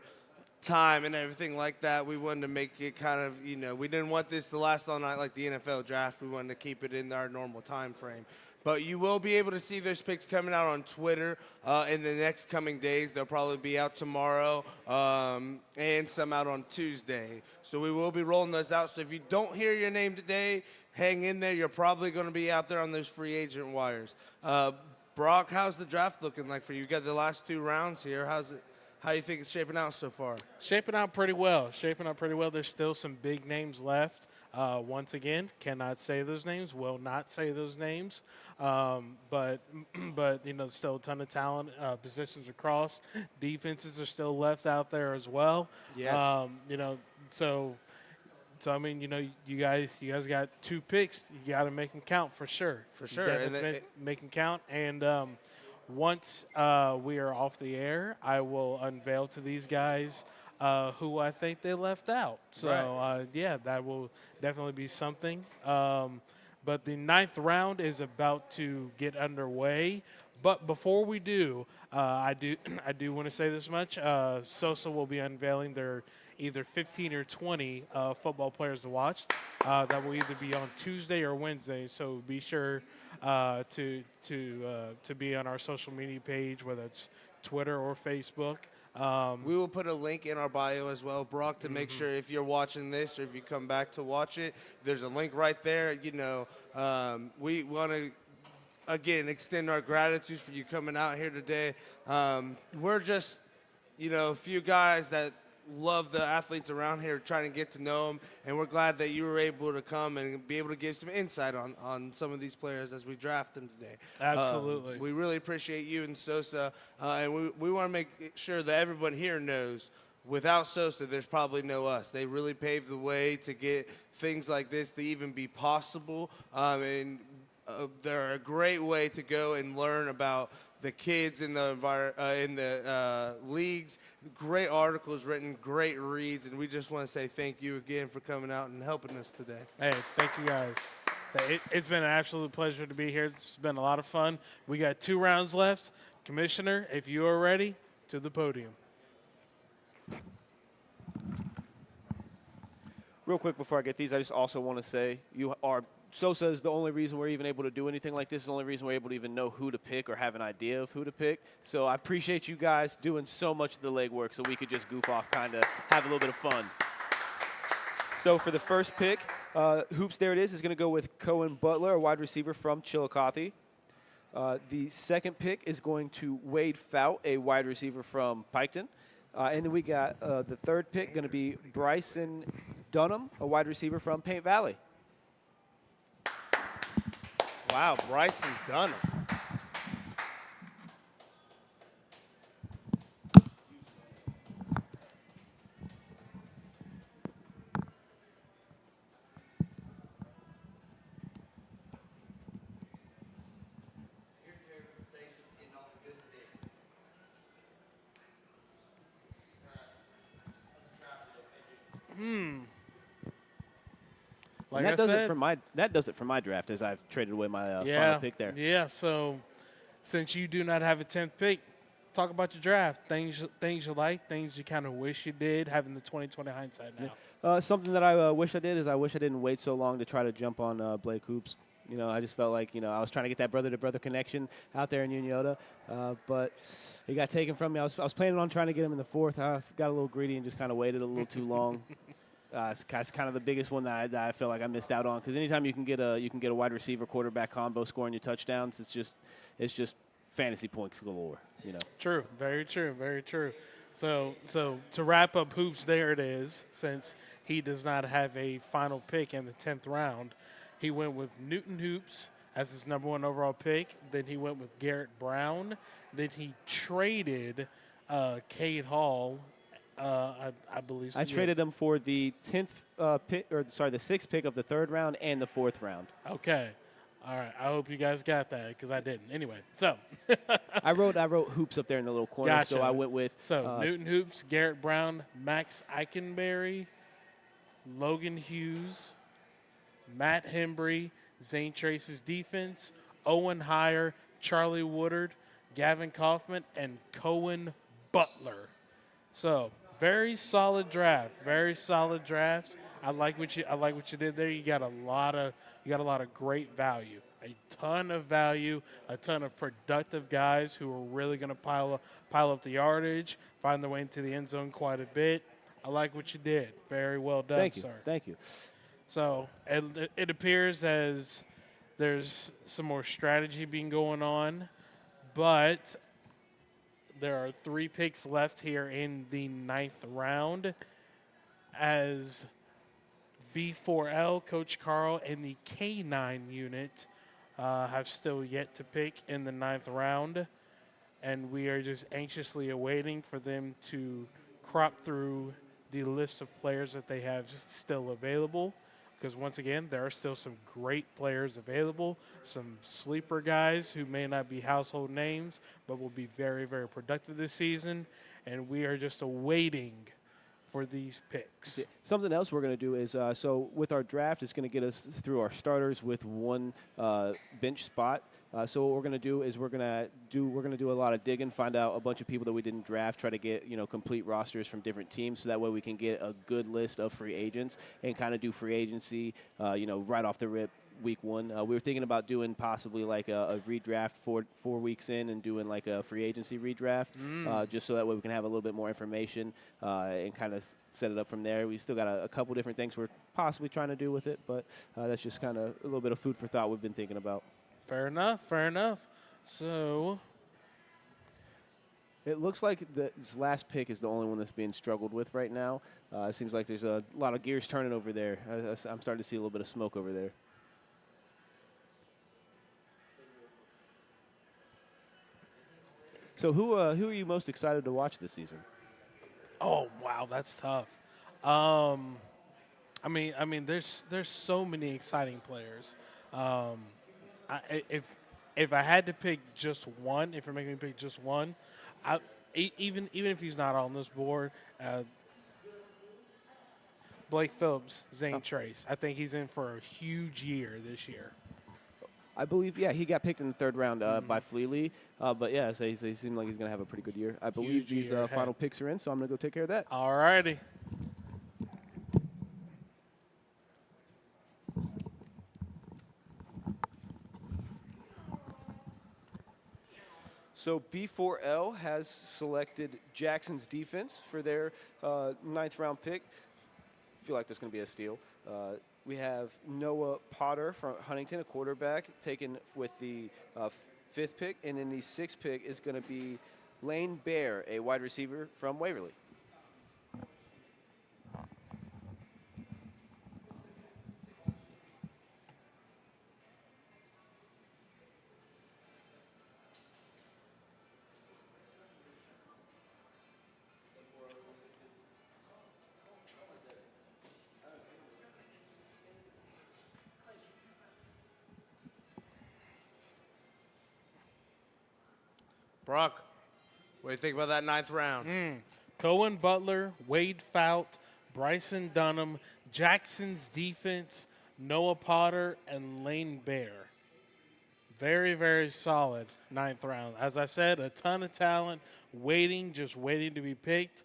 time and everything like that. We wanted to make it kind of, we didn't want this to last all night like the NFL draft. We wanted to keep it in our normal time frame. But you will be able to see those picks coming out on Twitter in the next coming days. They'll probably be out tomorrow and some out on Tuesday. So we will be rolling those out. So if you don't hear your name today, hang in there. You're probably going to be out there on those free agent wires. Brock, how's the draft looking like for you? You got the last 2 rounds here. How do you think it's shaping out so far? Shaping out pretty well. There's still some big names left. Once again, cannot say those names, will not say those names. But still a ton of talent, positions across. Defenses are still left out there as well. Yes. So I mean, you guys got 2 picks. You got to make them count for sure. For sure. Make them count. And once we are off the air, I will unveil to these guys who I think they left out. So, right. That will definitely be something. But the 9th round is about to get underway. But before we do, I do want to say this much. Sosa will be unveiling their either 15 or 20 football players to watch. That will either be on Tuesday or Wednesday. So be sure to be on our social media page, whether it's Twitter or Facebook. We will put a link in our bio as well, Brock, to make sure if you're watching this or if you come back to watch it, there's a link right there. We want to, again, extend our gratitude for you coming out here today. We're just, a few guys that love the athletes around here, trying to get to know them, and we're glad that you were able to come and be able to give some insight on some of these players as we draft them today. Absolutely. We really appreciate you and Sosa, and we want to make sure that everyone here knows without Sosa, there's probably no us. They really paved the way to get things like this to even be possible, and they're a great way to go and learn about the kids in the leagues. Great articles written, great reads, and we just want to say thank you again for coming out and helping us today. Hey, thank you guys. It's been an absolute pleasure to be here. It's been a lot of fun. We got 2 rounds left. Commissioner, if you are ready, to the podium. Real quick before I get these, I just also want to say Sosa is the only reason we're even able to do anything like this. The only reason we're able to even know who to pick or have an idea of who to pick. So I appreciate you guys doing so much of the legwork so we could just goof off, kind of have a little bit of fun. So for the first pick, Hoops, there it is going to go with Cohen Butler, a wide receiver from Chillicothe. The second pick is going to Wade Fout, a wide receiver from Piketon. And then we got the third pick going to be Bryson Dunham, a wide receiver from Paint Valley. Wow, Bryson Dunham. Like that I does said, it for my draft as I've traded away my final pick there. Yeah. So since you do not have a 10th pick, talk about your draft. Things you like, things you kind of wish you did, having the 20/20 hindsight now. Something that I wish I did is I wish I didn't wait so long to try to jump on Blake Hoops. I just felt like, I was trying to get that brother-to-brother connection out there in Unioda, but he got taken from me. I was planning on trying to get him in the 4th. I got a little greedy and just kind of waited a little too long. It's kind of the biggest one that I feel like I missed out on, because anytime you can get a wide receiver quarterback combo scoring your touchdowns, it's just fantasy points galore. True, very true, very true. So to wrap up Hoops, there it is. Since he does not have a final pick in the 10th round, he went with Newton Hoops as his number 1 overall pick. Then he went with Garrett Brown. Then he traded Cade Hall. I believe. I traded him for the 10th pick, the 6th pick of the 3rd round and the 4th round. Okay. All right. I hope you guys got that, because I didn't. Anyway, so I wrote Hoops up there in the little corner, gotcha. So I went with Newton Hoops, Garrett Brown, Max Eichenberry, Logan Hughes, Matt Hembry, Zane Trace's defense, Owen Heyer, Charlie Woodard, Gavin Kaufman, and Cohen Butler. So very solid draft. Very solid draft. I like what you did there. You got a lot of great value. A ton of value, a ton of productive guys who are really going to pile up the yardage, find their way into the end zone quite a bit. I like what you did. Very well done, sir. Thank you. So it appears as there's some more strategy being going on, but there are 3 picks left here in the 9th round, as B4L, Coach Carl, and the K9 unit have still yet to pick in the 9th round, and we are just anxiously awaiting for them to crop through the list of players that they have still available. Because once again, there are still some great players available, some sleeper guys who may not be household names, but will be very, very productive this season. And we are just awaiting for these picks. Something else we're going to do is, so with our draft, it's going to get us through our starters with 1 bench spot. So what we're going to do is we're going to do a lot of digging, find out a bunch of people that we didn't draft, try to get complete rosters from different teams, so that way we can get a good list of free agents and kind of do free agency, right off the rip. Week 1, we were thinking about doing possibly like a redraft 4 weeks in, and doing like a free agency redraft, just so that way we can have a little bit more information and kind of set it up from there. We still got a couple different things we're possibly trying to do with it, but that's just kind of a little bit of food for thought we've been thinking about. Fair enough. So it looks like this last pick is the only one that's being struggled with right now. It seems like there's a lot of gears turning over there. I'm starting to see a little bit of smoke over there. So who are you most excited to watch this season? Oh wow, that's tough. I mean, there's so many exciting players. If I had to pick just one, if you're making me pick just one, even if he's not on this board, Blake Phillips, Zane Trace. I think he's in for a huge year this year. I believe, he got picked in the 3rd round by Fleely. But, so he seemed like he's going to have a pretty good year. I believe these final picks are in, so I'm going to go take care of that. All righty. So B4L has selected Jackson's defense for their 9th round pick. I feel like there's going to be a steal. We have Noah Potter from Huntington, a quarterback, taken with the 5th pick. And then the 6th pick is going to be Lane Bear, a wide receiver from Waverly. Brock, what do you think about that 9th round? Cohen Butler, Wade Fout, Bryson Dunham, Jackson's defense, Noah Potter, and Lane Bear. Very, very solid 9th round. As I said, a ton of talent just waiting to be picked.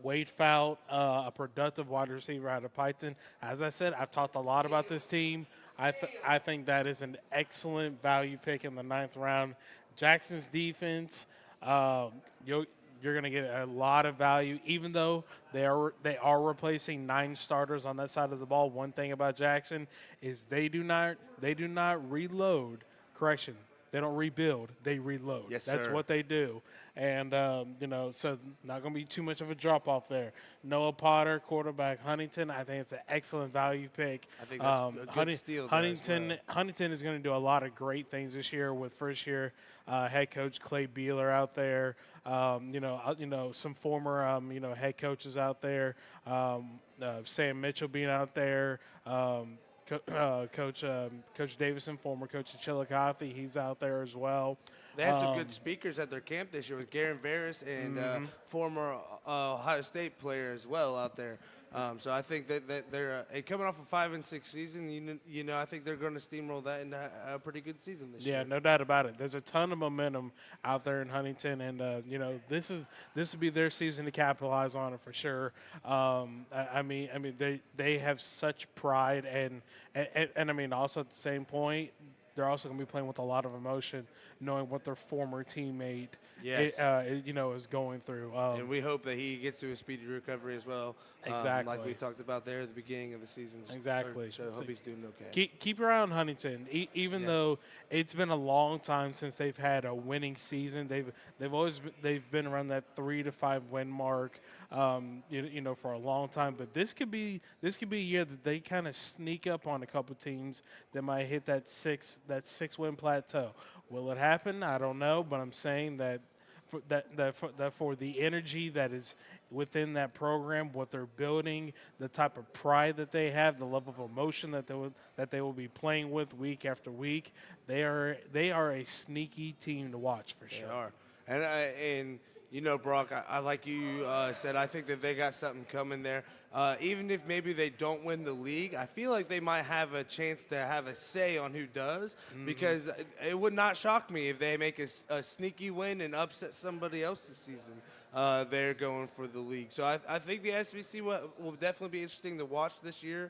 Wade Fout, a productive wide receiver out of Python. As I said, I've talked a lot about this team. I think that is an excellent value pick in the 9th round. Jackson's defense, you're going to get a lot of value, even though they are replacing 9 starters on that side of the ball. One thing about Jackson is they do not reload. Correction, they don't rebuild, they reload. Yes, That's sir. what they do. And, so not going to be too much of a drop-off there. Noah Potter, quarterback, Huntington, I think it's an excellent value pick. I think that's a good steal there as well. Huntington is going to do a lot of great things this year with first-year head coach Clay Beeler out there. Some former, head coaches out there. Sam Mitchell being out there. Coach Davison, former coach of Chillicothe, he's out there as well. They had some good speakers at their camp this year with Garen Varys and former Ohio State player as well out there. So I think that they're coming off a 5-6 season. I think they're going to steamroll that into a pretty good season this year. Yeah, no doubt about it. There's a ton of momentum out there in Huntington, and this will be their season to capitalize on it for sure. They have such pride, and also at the same point, they're also going to be playing with a lot of emotion, knowing what their former teammate is going through. And we hope that he gets to a speedy recovery as well. Exactly. Like we talked about there at the beginning of the season. Exactly. So I hope he's doing okay. Keep your eye on Huntington. Even though it's been a long time since they've had a winning season, they've been around that 3 to 5 win mark, for a long time. But this could be a year that they kind of sneak up on a couple teams that might hit that 6 win plateau. Will it happen? I don't know, but I'm saying that for the energy that is within that program, what they're building, the type of pride that they have, the level of emotion that they will be playing with week after week, they are a sneaky team to watch for sure. They are, and Brock, I like you said, I think that they got something coming there. Even if maybe they don't win the league, I feel like they might have a chance to have a say on who does, because it would not shock me if they make a sneaky win and upset somebody else this season. They're going for the league. So I think the SVC will definitely be interesting to watch this year.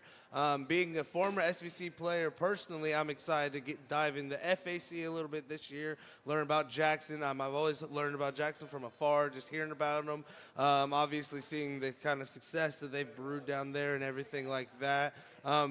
Being a former SVC player, personally, I'm excited to dive into FAC a little bit this year, learn about Jackson. I've always learned about Jackson from afar, just hearing about them, obviously seeing the kind of success that they've brewed down there and everything like that.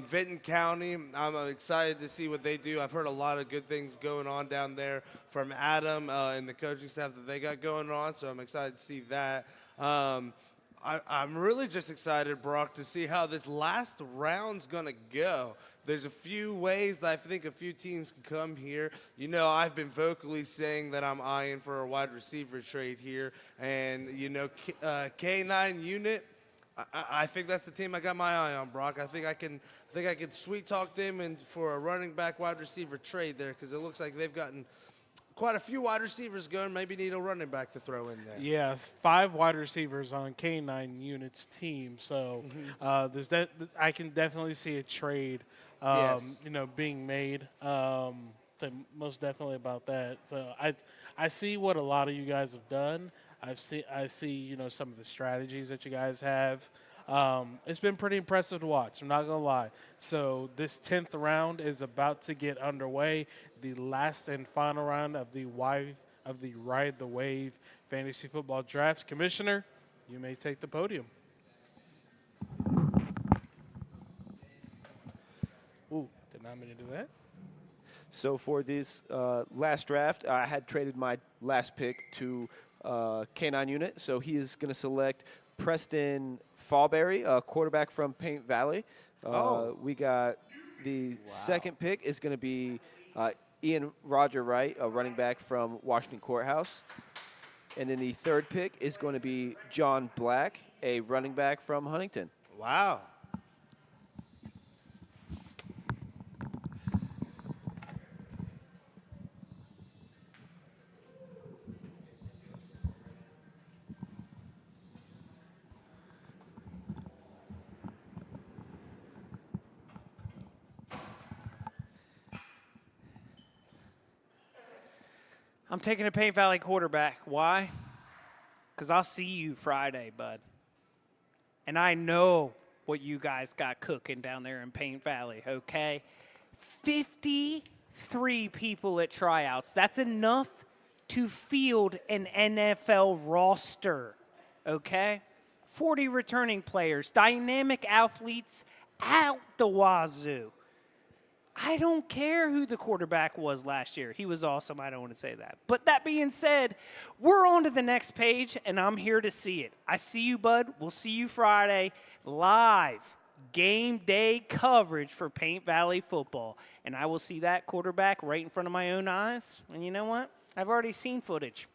Vinton County, I'm excited to see what they do. I've heard a lot of good things going on down there from Adam and the coaching staff that they got going on, so I'm excited to see that. I'm really just excited, Brock, to see how this last round's going to go. There's a few ways that I think a few teams can come here. I've been vocally saying that I'm eyeing for a wide receiver trade here. And, K9 unit, I think that's the team I got my eye on, Brock. I think I can sweet talk them in for a running back wide receiver trade there, because it looks like they've gotten quite a few wide receivers going. Maybe need a running back to throw in there. Yeah, 5 wide receivers on K9 unit's team. So I can definitely see a trade, being made. Most definitely about that. So I see what a lot of you guys have done. I see some of the strategies that you guys have. It's been pretty impressive to watch. I'm not gonna lie. So this 10th round is about to get underway. The last and final round of the Ride the Wave Fantasy Football Drafts. Commissioner, you may take the podium. Ooh, did not mean to do that. So for this last draft, I had traded my last pick to K9 unit. So he is going to select Preston Fallberry, a quarterback from Paint Valley. We got the second pick is going to be Ian Roger Wright, a running back from Washington Courthouse. And then the third pick is going to be John Black, a running back from Huntington. Wow. I'm taking a Paint Valley quarterback. Why? Because I'll see you Friday, bud. And I know what you guys got cooking down there in Paint Valley, okay? 53 people at tryouts. That's enough to field an NFL roster, okay? 40 returning players, dynamic athletes out the wazoo. I don't care who the quarterback was last year. He was awesome. I don't want to say that. But that being said, we're on to the next page, and I'm here to see it. I see you, bud. We'll see you Friday. Live game day coverage for Paint Valley football. And I will see that quarterback right in front of my own eyes. And you know what? I've already seen footage.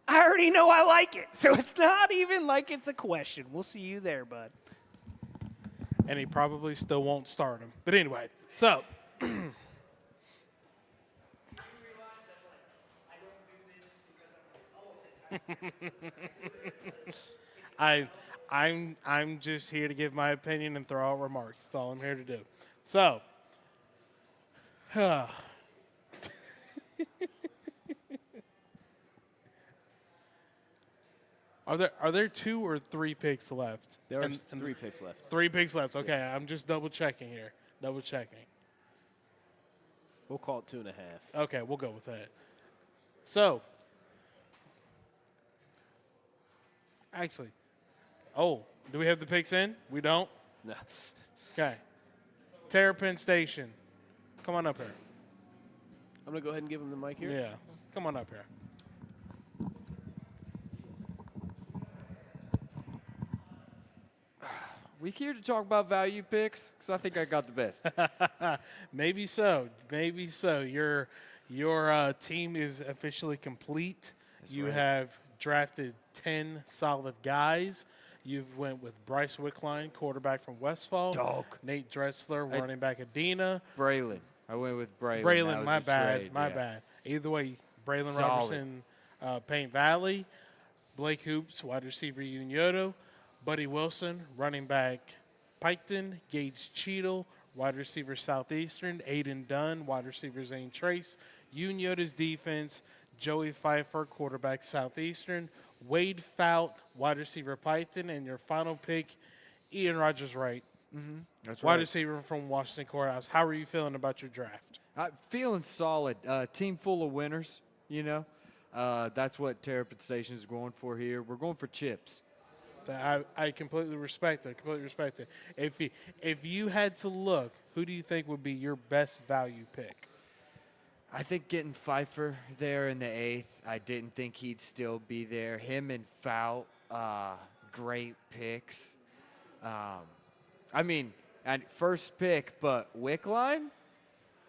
I already know I like it. So it's not even like it's a question. We'll see you there, bud. And he probably still won't start him. But anyway, so I'm just here to give my opinion and throw out remarks. That's all I'm here to do. So Are there 2 or 3 picks left? There are 3 picks left. 3 picks left. Okay, I'm just double checking here. Double checking. We'll call it 2.5. Okay, we'll go with that. So, actually, do we have the picks in? We don't? No. Okay. Terrapin Station. Come on up here. I'm going to go ahead and give him the mic here. Yeah, come on up here. We here to talk about value picks? Because I think I got the best. Maybe so. Maybe so. Your team is officially complete. You have drafted 10 solid guys. You've went with Bryce Wickline, quarterback from Westfall. Dog. Nate Drexler, running back at Dina. Braylon. I went with Braylon. Braylon, That my was a bad. trade, My yeah. bad. Either way, Braylon Solid. Robertson, Paint Valley. Blake Hoops, wide receiver Unioto. Buddy Wilson, running back Piketon. Gage Cheadle, wide receiver Southeastern. Aiden Dunn, wide receiver Zane Trace. Unioto's defense, Joey Pfeiffer, quarterback Southeastern. Wade Fout, wide receiver Piketon. And your final pick, Ian Rogers-Wright, That's wide right. receiver from Washington Courthouse. How are you feeling about your draft? Feeling solid. Team full of winners, you know. That's what Terrapin Station is going for here. We're going for chips. I completely respect it. Completely respect it. If you had to look, who do you think would be your best value pick? I think getting Pfeiffer there in the 8th, I didn't think he'd still be there. Him and Fout, great picks. I mean, and first pick, but Wickline,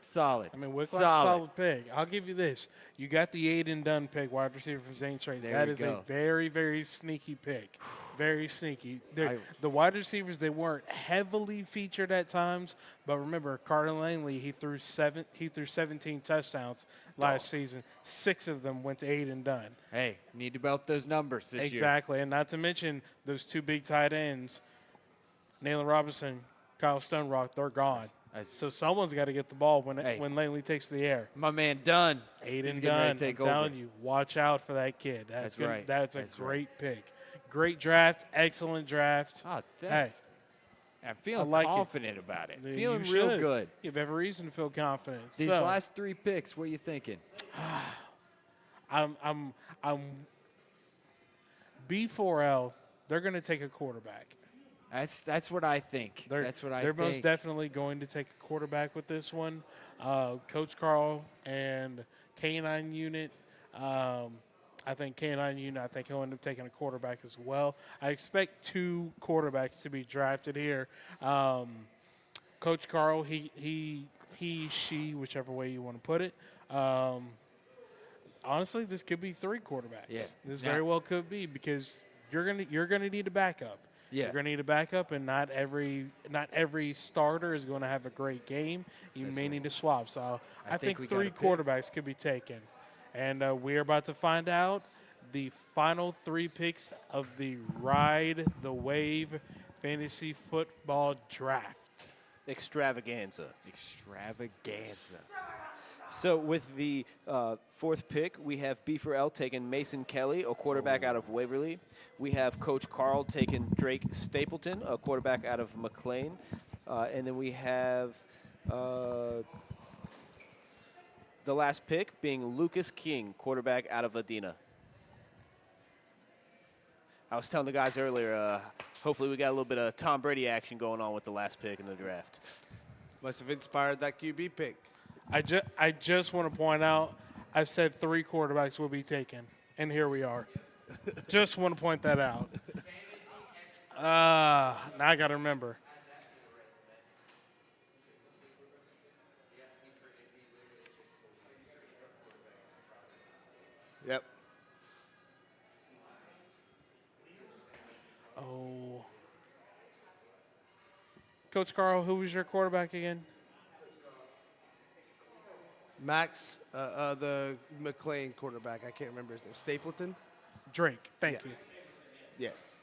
solid. I mean, Wickline's a solid pick. I'll give you this. You got the Aiden Dunn pick, wide receiver from Zane Trace. There That you is go. a very, very sneaky pick. Very sneaky. The wide receivers, they weren't heavily featured at times, but remember, Carter Langley, he threw 17 touchdowns last season. 6 of them went to Aiden Dunn. Hey, need to belt those numbers this year. Exactly, and not to mention those 2 big tight ends, Braylon Robertson, Kyle Stonerock, they're gone. So someone's got to get the ball when Langley takes the air. My man Dunn. Aiden He's getting ready Dunn, to take I'm telling over. you, watch out for that kid. That's right. That's a That's great pick. Great draft, excellent draft. Oh, thanks. I'm feeling like it. confident about it. You Feeling should. real good. You have every reason to feel confident. These So, last 3 picks, what are you thinking? I'm B4L. They're going to take a quarterback. That's what I think. That's what I think. They're most definitely going to take a quarterback with this one. Coach Carl and K9 unit. I think K9 unit, I think he'll end up taking a quarterback as well. I expect 2 quarterbacks to be drafted here. Coach Carl, he, she, whichever way you want to put it. Honestly, this could be 3 quarterbacks. Yeah. This Now- very well could be because you're gonna need a backup. Yeah. You're gonna need a backup, and not every starter is going to have a great game. You may need to swap. So I think we got 3 a pick. quarterbacks could be taken, and we're about to find out the final 3 picks of the Ride the Wave Fantasy Football Draft. Extravaganza. Extravaganza. So with the fourth pick, we have B4L taking Mason Kelly, a quarterback out of Waverly. We have Coach Carl taking Drake Stapleton, a quarterback out of McLean. And then we have the last pick being Lucas King, quarterback out of Adina. I was telling the guys earlier, hopefully we got a little bit of Tom Brady action going on with the last pick in the draft. Must have inspired that QB pick. I just want to point out, I said 3 quarterbacks will be taken, and here we are. Just want to point that out. Now I got to remember. Yep. Oh. Coach Carl, who was your quarterback again? Max, the McLean quarterback. I can't remember his name. Stapleton? Drake. Thank Yeah. you. Yes.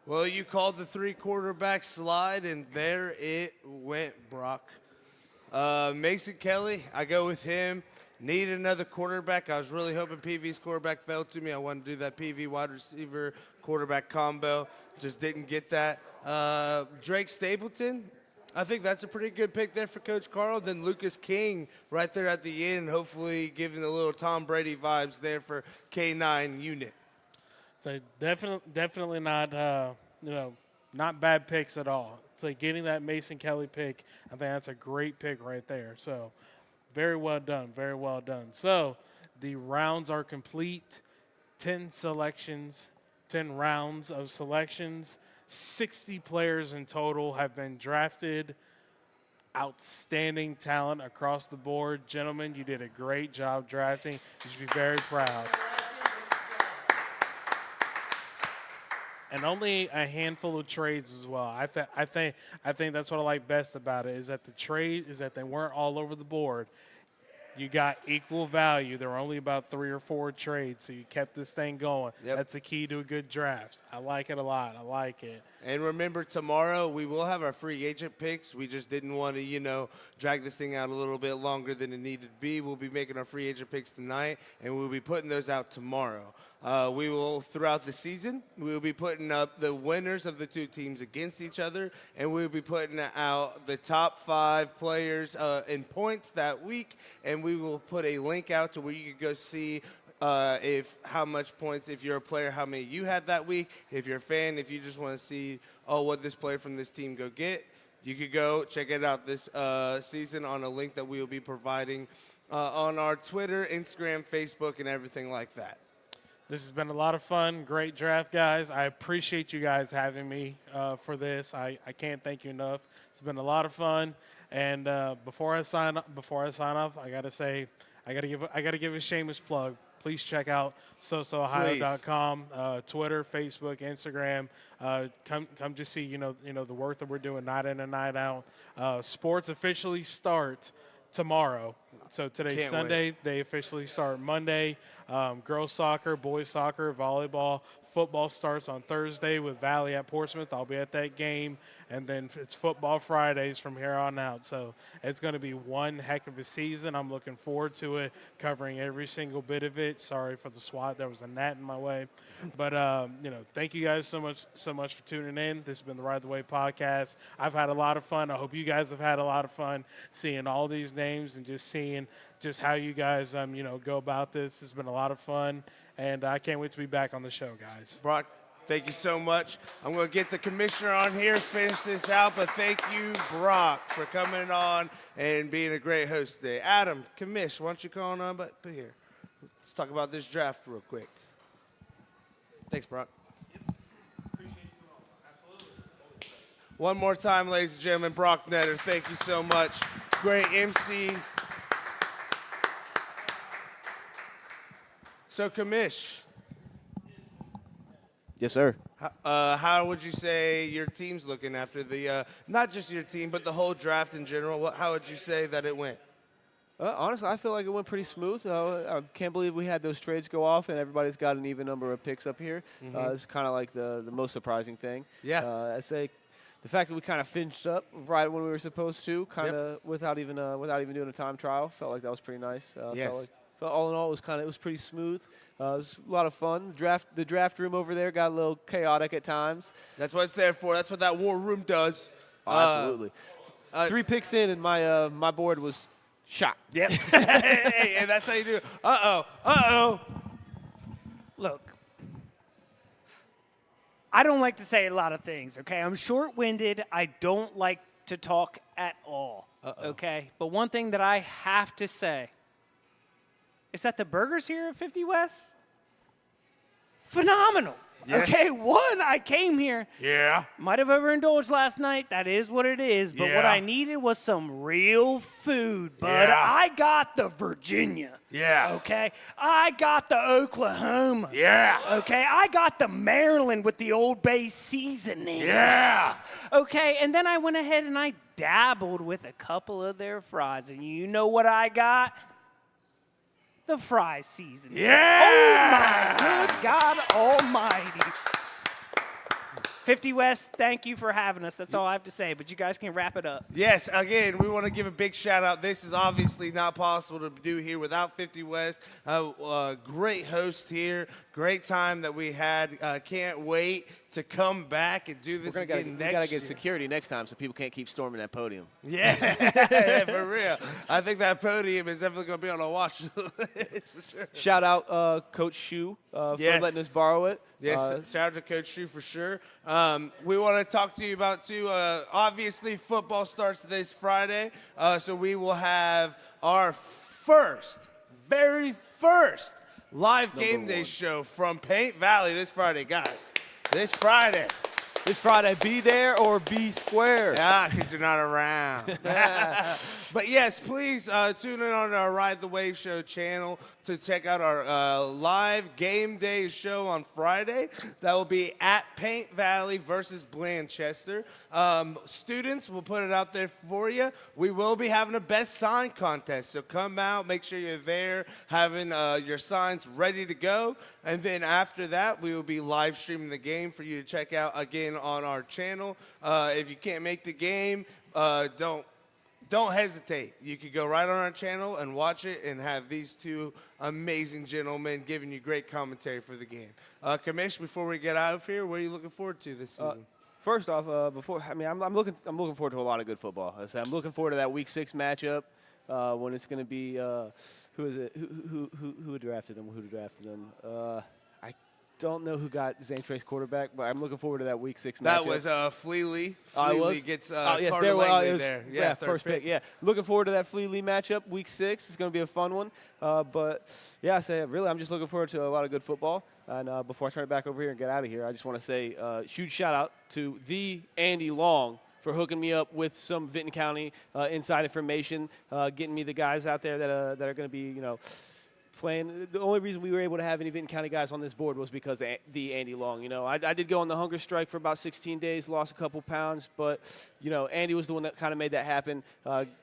Well, you called the 3 quarterback slide, and there it went, Brock. Mason Kelly, I go with him. Need another quarterback. I was really hoping PV's quarterback fell to me. I wanted to do that PV wide receiver quarterback combo. Just didn't get that. Drake Stapleton, I think that's a pretty good pick there for Coach Carl. Then Lucas King right there at the end, hopefully giving a little Tom Brady vibes there for K9 unit. So definitely not, not bad picks at all. So getting that Mason Kelly pick, I think that's a great pick right there. So very well done, very well done. So the rounds are complete. 10 selections, 10 rounds of selections. 60 players in total have been drafted. Outstanding talent across the board. Gentlemen, you did a great job drafting. You should be very proud. And only a handful of trades as well. I think that's what I like best about it is that the trade is that they weren't all over the board. You got equal value. There were only about 3 or 4 trades, so you kept this thing going. Yep. That's the key to a good draft. I like it a lot. I like it. And remember, tomorrow we will have our free agent picks. We just didn't want to, drag this thing out a little bit longer than it needed to be. We'll be making our free agent picks tonight, and we'll be putting those out tomorrow. We will, throughout the season, we will be putting up the winners of the 2 teams against each other, and we'll be putting out the top 5 players in points that week, and we will put a link out to where you can go see how much points, if you're a player, how many you had that week. If you're a fan, if you just want to see, what this player from this team go get, you could go check it out this season on a link that we will be providing on our Twitter, Instagram, Facebook, and everything like that. This has been a lot of fun. Great draft, guys. I appreciate you guys having me for this. I can't thank you enough. It's been a lot of fun. And before I sign off, I gotta say, I gotta give a shameless plug. Please check out SoSoOhio.com, Twitter, Facebook, Instagram. Come just see the work that we're doing night in and night out. Sports officially start tomorrow. So today's Can't Sunday. wait. They officially start Monday. Girls soccer, boys soccer, volleyball. Football starts on Thursday with Valley at Portsmouth. I'll be at that game. And then it's football Fridays from here on out. So it's going to be one heck of a season. I'm looking forward to it, covering every single bit of it. Sorry for the swat. There was a gnat in my way. But, thank you guys so much for tuning in. This has been the Ride the Wave podcast. I've had a lot of fun. I hope you guys have had a lot of fun seeing all these names and just seeing just how you guys, go about this. It's been a lot of fun. And I can't wait to be back on the show, guys. Brock, thank you so much. I'm going to get the commissioner on here, finish this out, but thank you, Brock, for coming on and being a great host today. Adam, commish, why don't you come on but here. Let's talk about this draft real quick. Thanks, Brock. One more time, ladies and gentlemen, Brock Netter, thank you so much. Great MC. So, commish. Yes, sir. How would you say your team's looking after the, not just your team, but the whole draft in general? How would you say that it went? Honestly, I feel like it went pretty smooth. I can't believe we had those trades go off, and everybody's got an even number of picks up here. This is kind of like the most surprising thing. Yeah. I'd say the fact that we kind of finished up right when we were supposed to, kind of without even doing a time trial, felt like that was pretty nice. Yes. Felt all in all, it was pretty smooth. It was a lot of fun. The draft room over there got a little chaotic at times. That's what it's there for. That's what that war room does. Absolutely. 3 picks in, and my board was shot. Yep. Hey, that's how you do it. Uh-oh. Look, I don't like to say a lot of things, okay? I'm short-winded. I don't like to talk at all, okay? But one thing that I have to say is that the burgers here at 50 West, phenomenal. Yes. Okay, one, I came here. Yeah. Might have overindulged last night. That is what it is. But what Yeah. I needed was some real food, bud. Yeah. I got the Virginia. Yeah. Okay. I got the Oklahoma. Yeah. Okay. I got the Maryland with the Old Bay seasoning. Yeah. Okay. And then I went ahead and I dabbled with a couple of their fries. And you know what I got? The fry seasoning. Yeah. Oh, my good God almighty. 50 West, thank you for having us. That's all I have to say, but you guys can wrap it up. Yes, again, we want to give a big shout out. This is obviously not possible to do here without 50 West. Great host here. Great time that we had. Can't wait to come back and do this again next year. We got to get security next time so people can't keep storming that podium. Yeah, for real. I think that podium is definitely going to be on a watch list for sure. Shout out Coach Shu for Yes. letting us borrow it. Yes, shout out to Coach Shu for sure. We want to talk to you about, too, obviously football starts this Friday, so we will have our very first live game day show from Paint Valley this Friday, guys. This Friday. This Friday, be there or be square. Yeah, because you're not around. But yes, please tune in on our Ride the Wave Show channel to check out our live game day show on Friday. That will be at Paint Valley versus Blanchester. Students, we'll put it out there for you. We will be having a best sign contest, so come out, make sure you're there, having your signs ready to go. And then after that, we will be live streaming the game for you to check out again on our channel. If you can't make the game, don't hesitate. You could go right on our channel and watch it and have these two amazing gentlemen giving you great commentary for the game. Kamish, before we get out of here, what are you looking forward to this season? First off, I'm looking forward to a lot of good football. I'm looking forward to that Week 6 matchup when it's going to be who is it? Who drafted him? I don't know who got Zane Trace quarterback, but I'm looking forward to that Week 6 matchup. That was Fleely. Fleely gets yes, Carter Langley there. there. Yeah, first pick. Yeah, looking forward to that Fleely matchup, Week 6. It's going to be a fun one. But yeah, I'm just looking forward to a lot of good football. And before I turn it back over here and get out of here, I just want to say huge shout out to the Andy Long for hooking me up with some Vinton County inside information, getting me the guys out there that are going to be, playing. The only reason we were able to have any Vinton County guys on this board was because of the Andy Long. I did go on the hunger strike for about 16 days, lost a couple pounds, but Andy was the one that kind of made that happen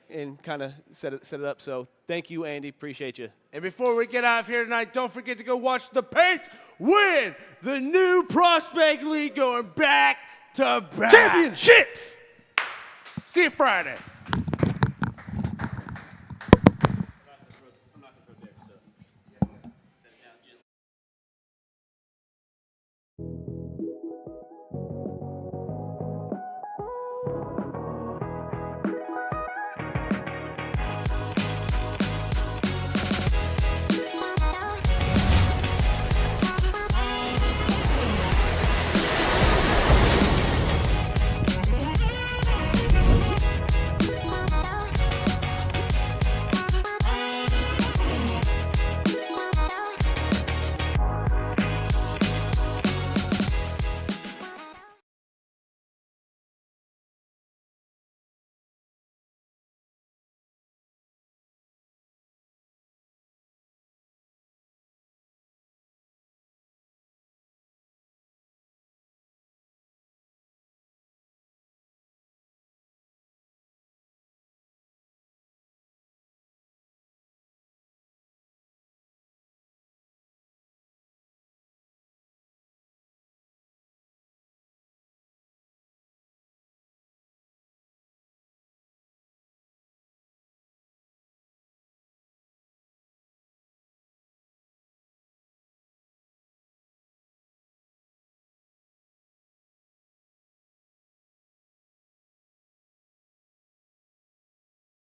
and kind of set it up. So thank you, Andy. Appreciate you. And before we get out of here tonight, don't forget to go watch the Paint win the new Prospect League going back to back. Championships! See you Friday.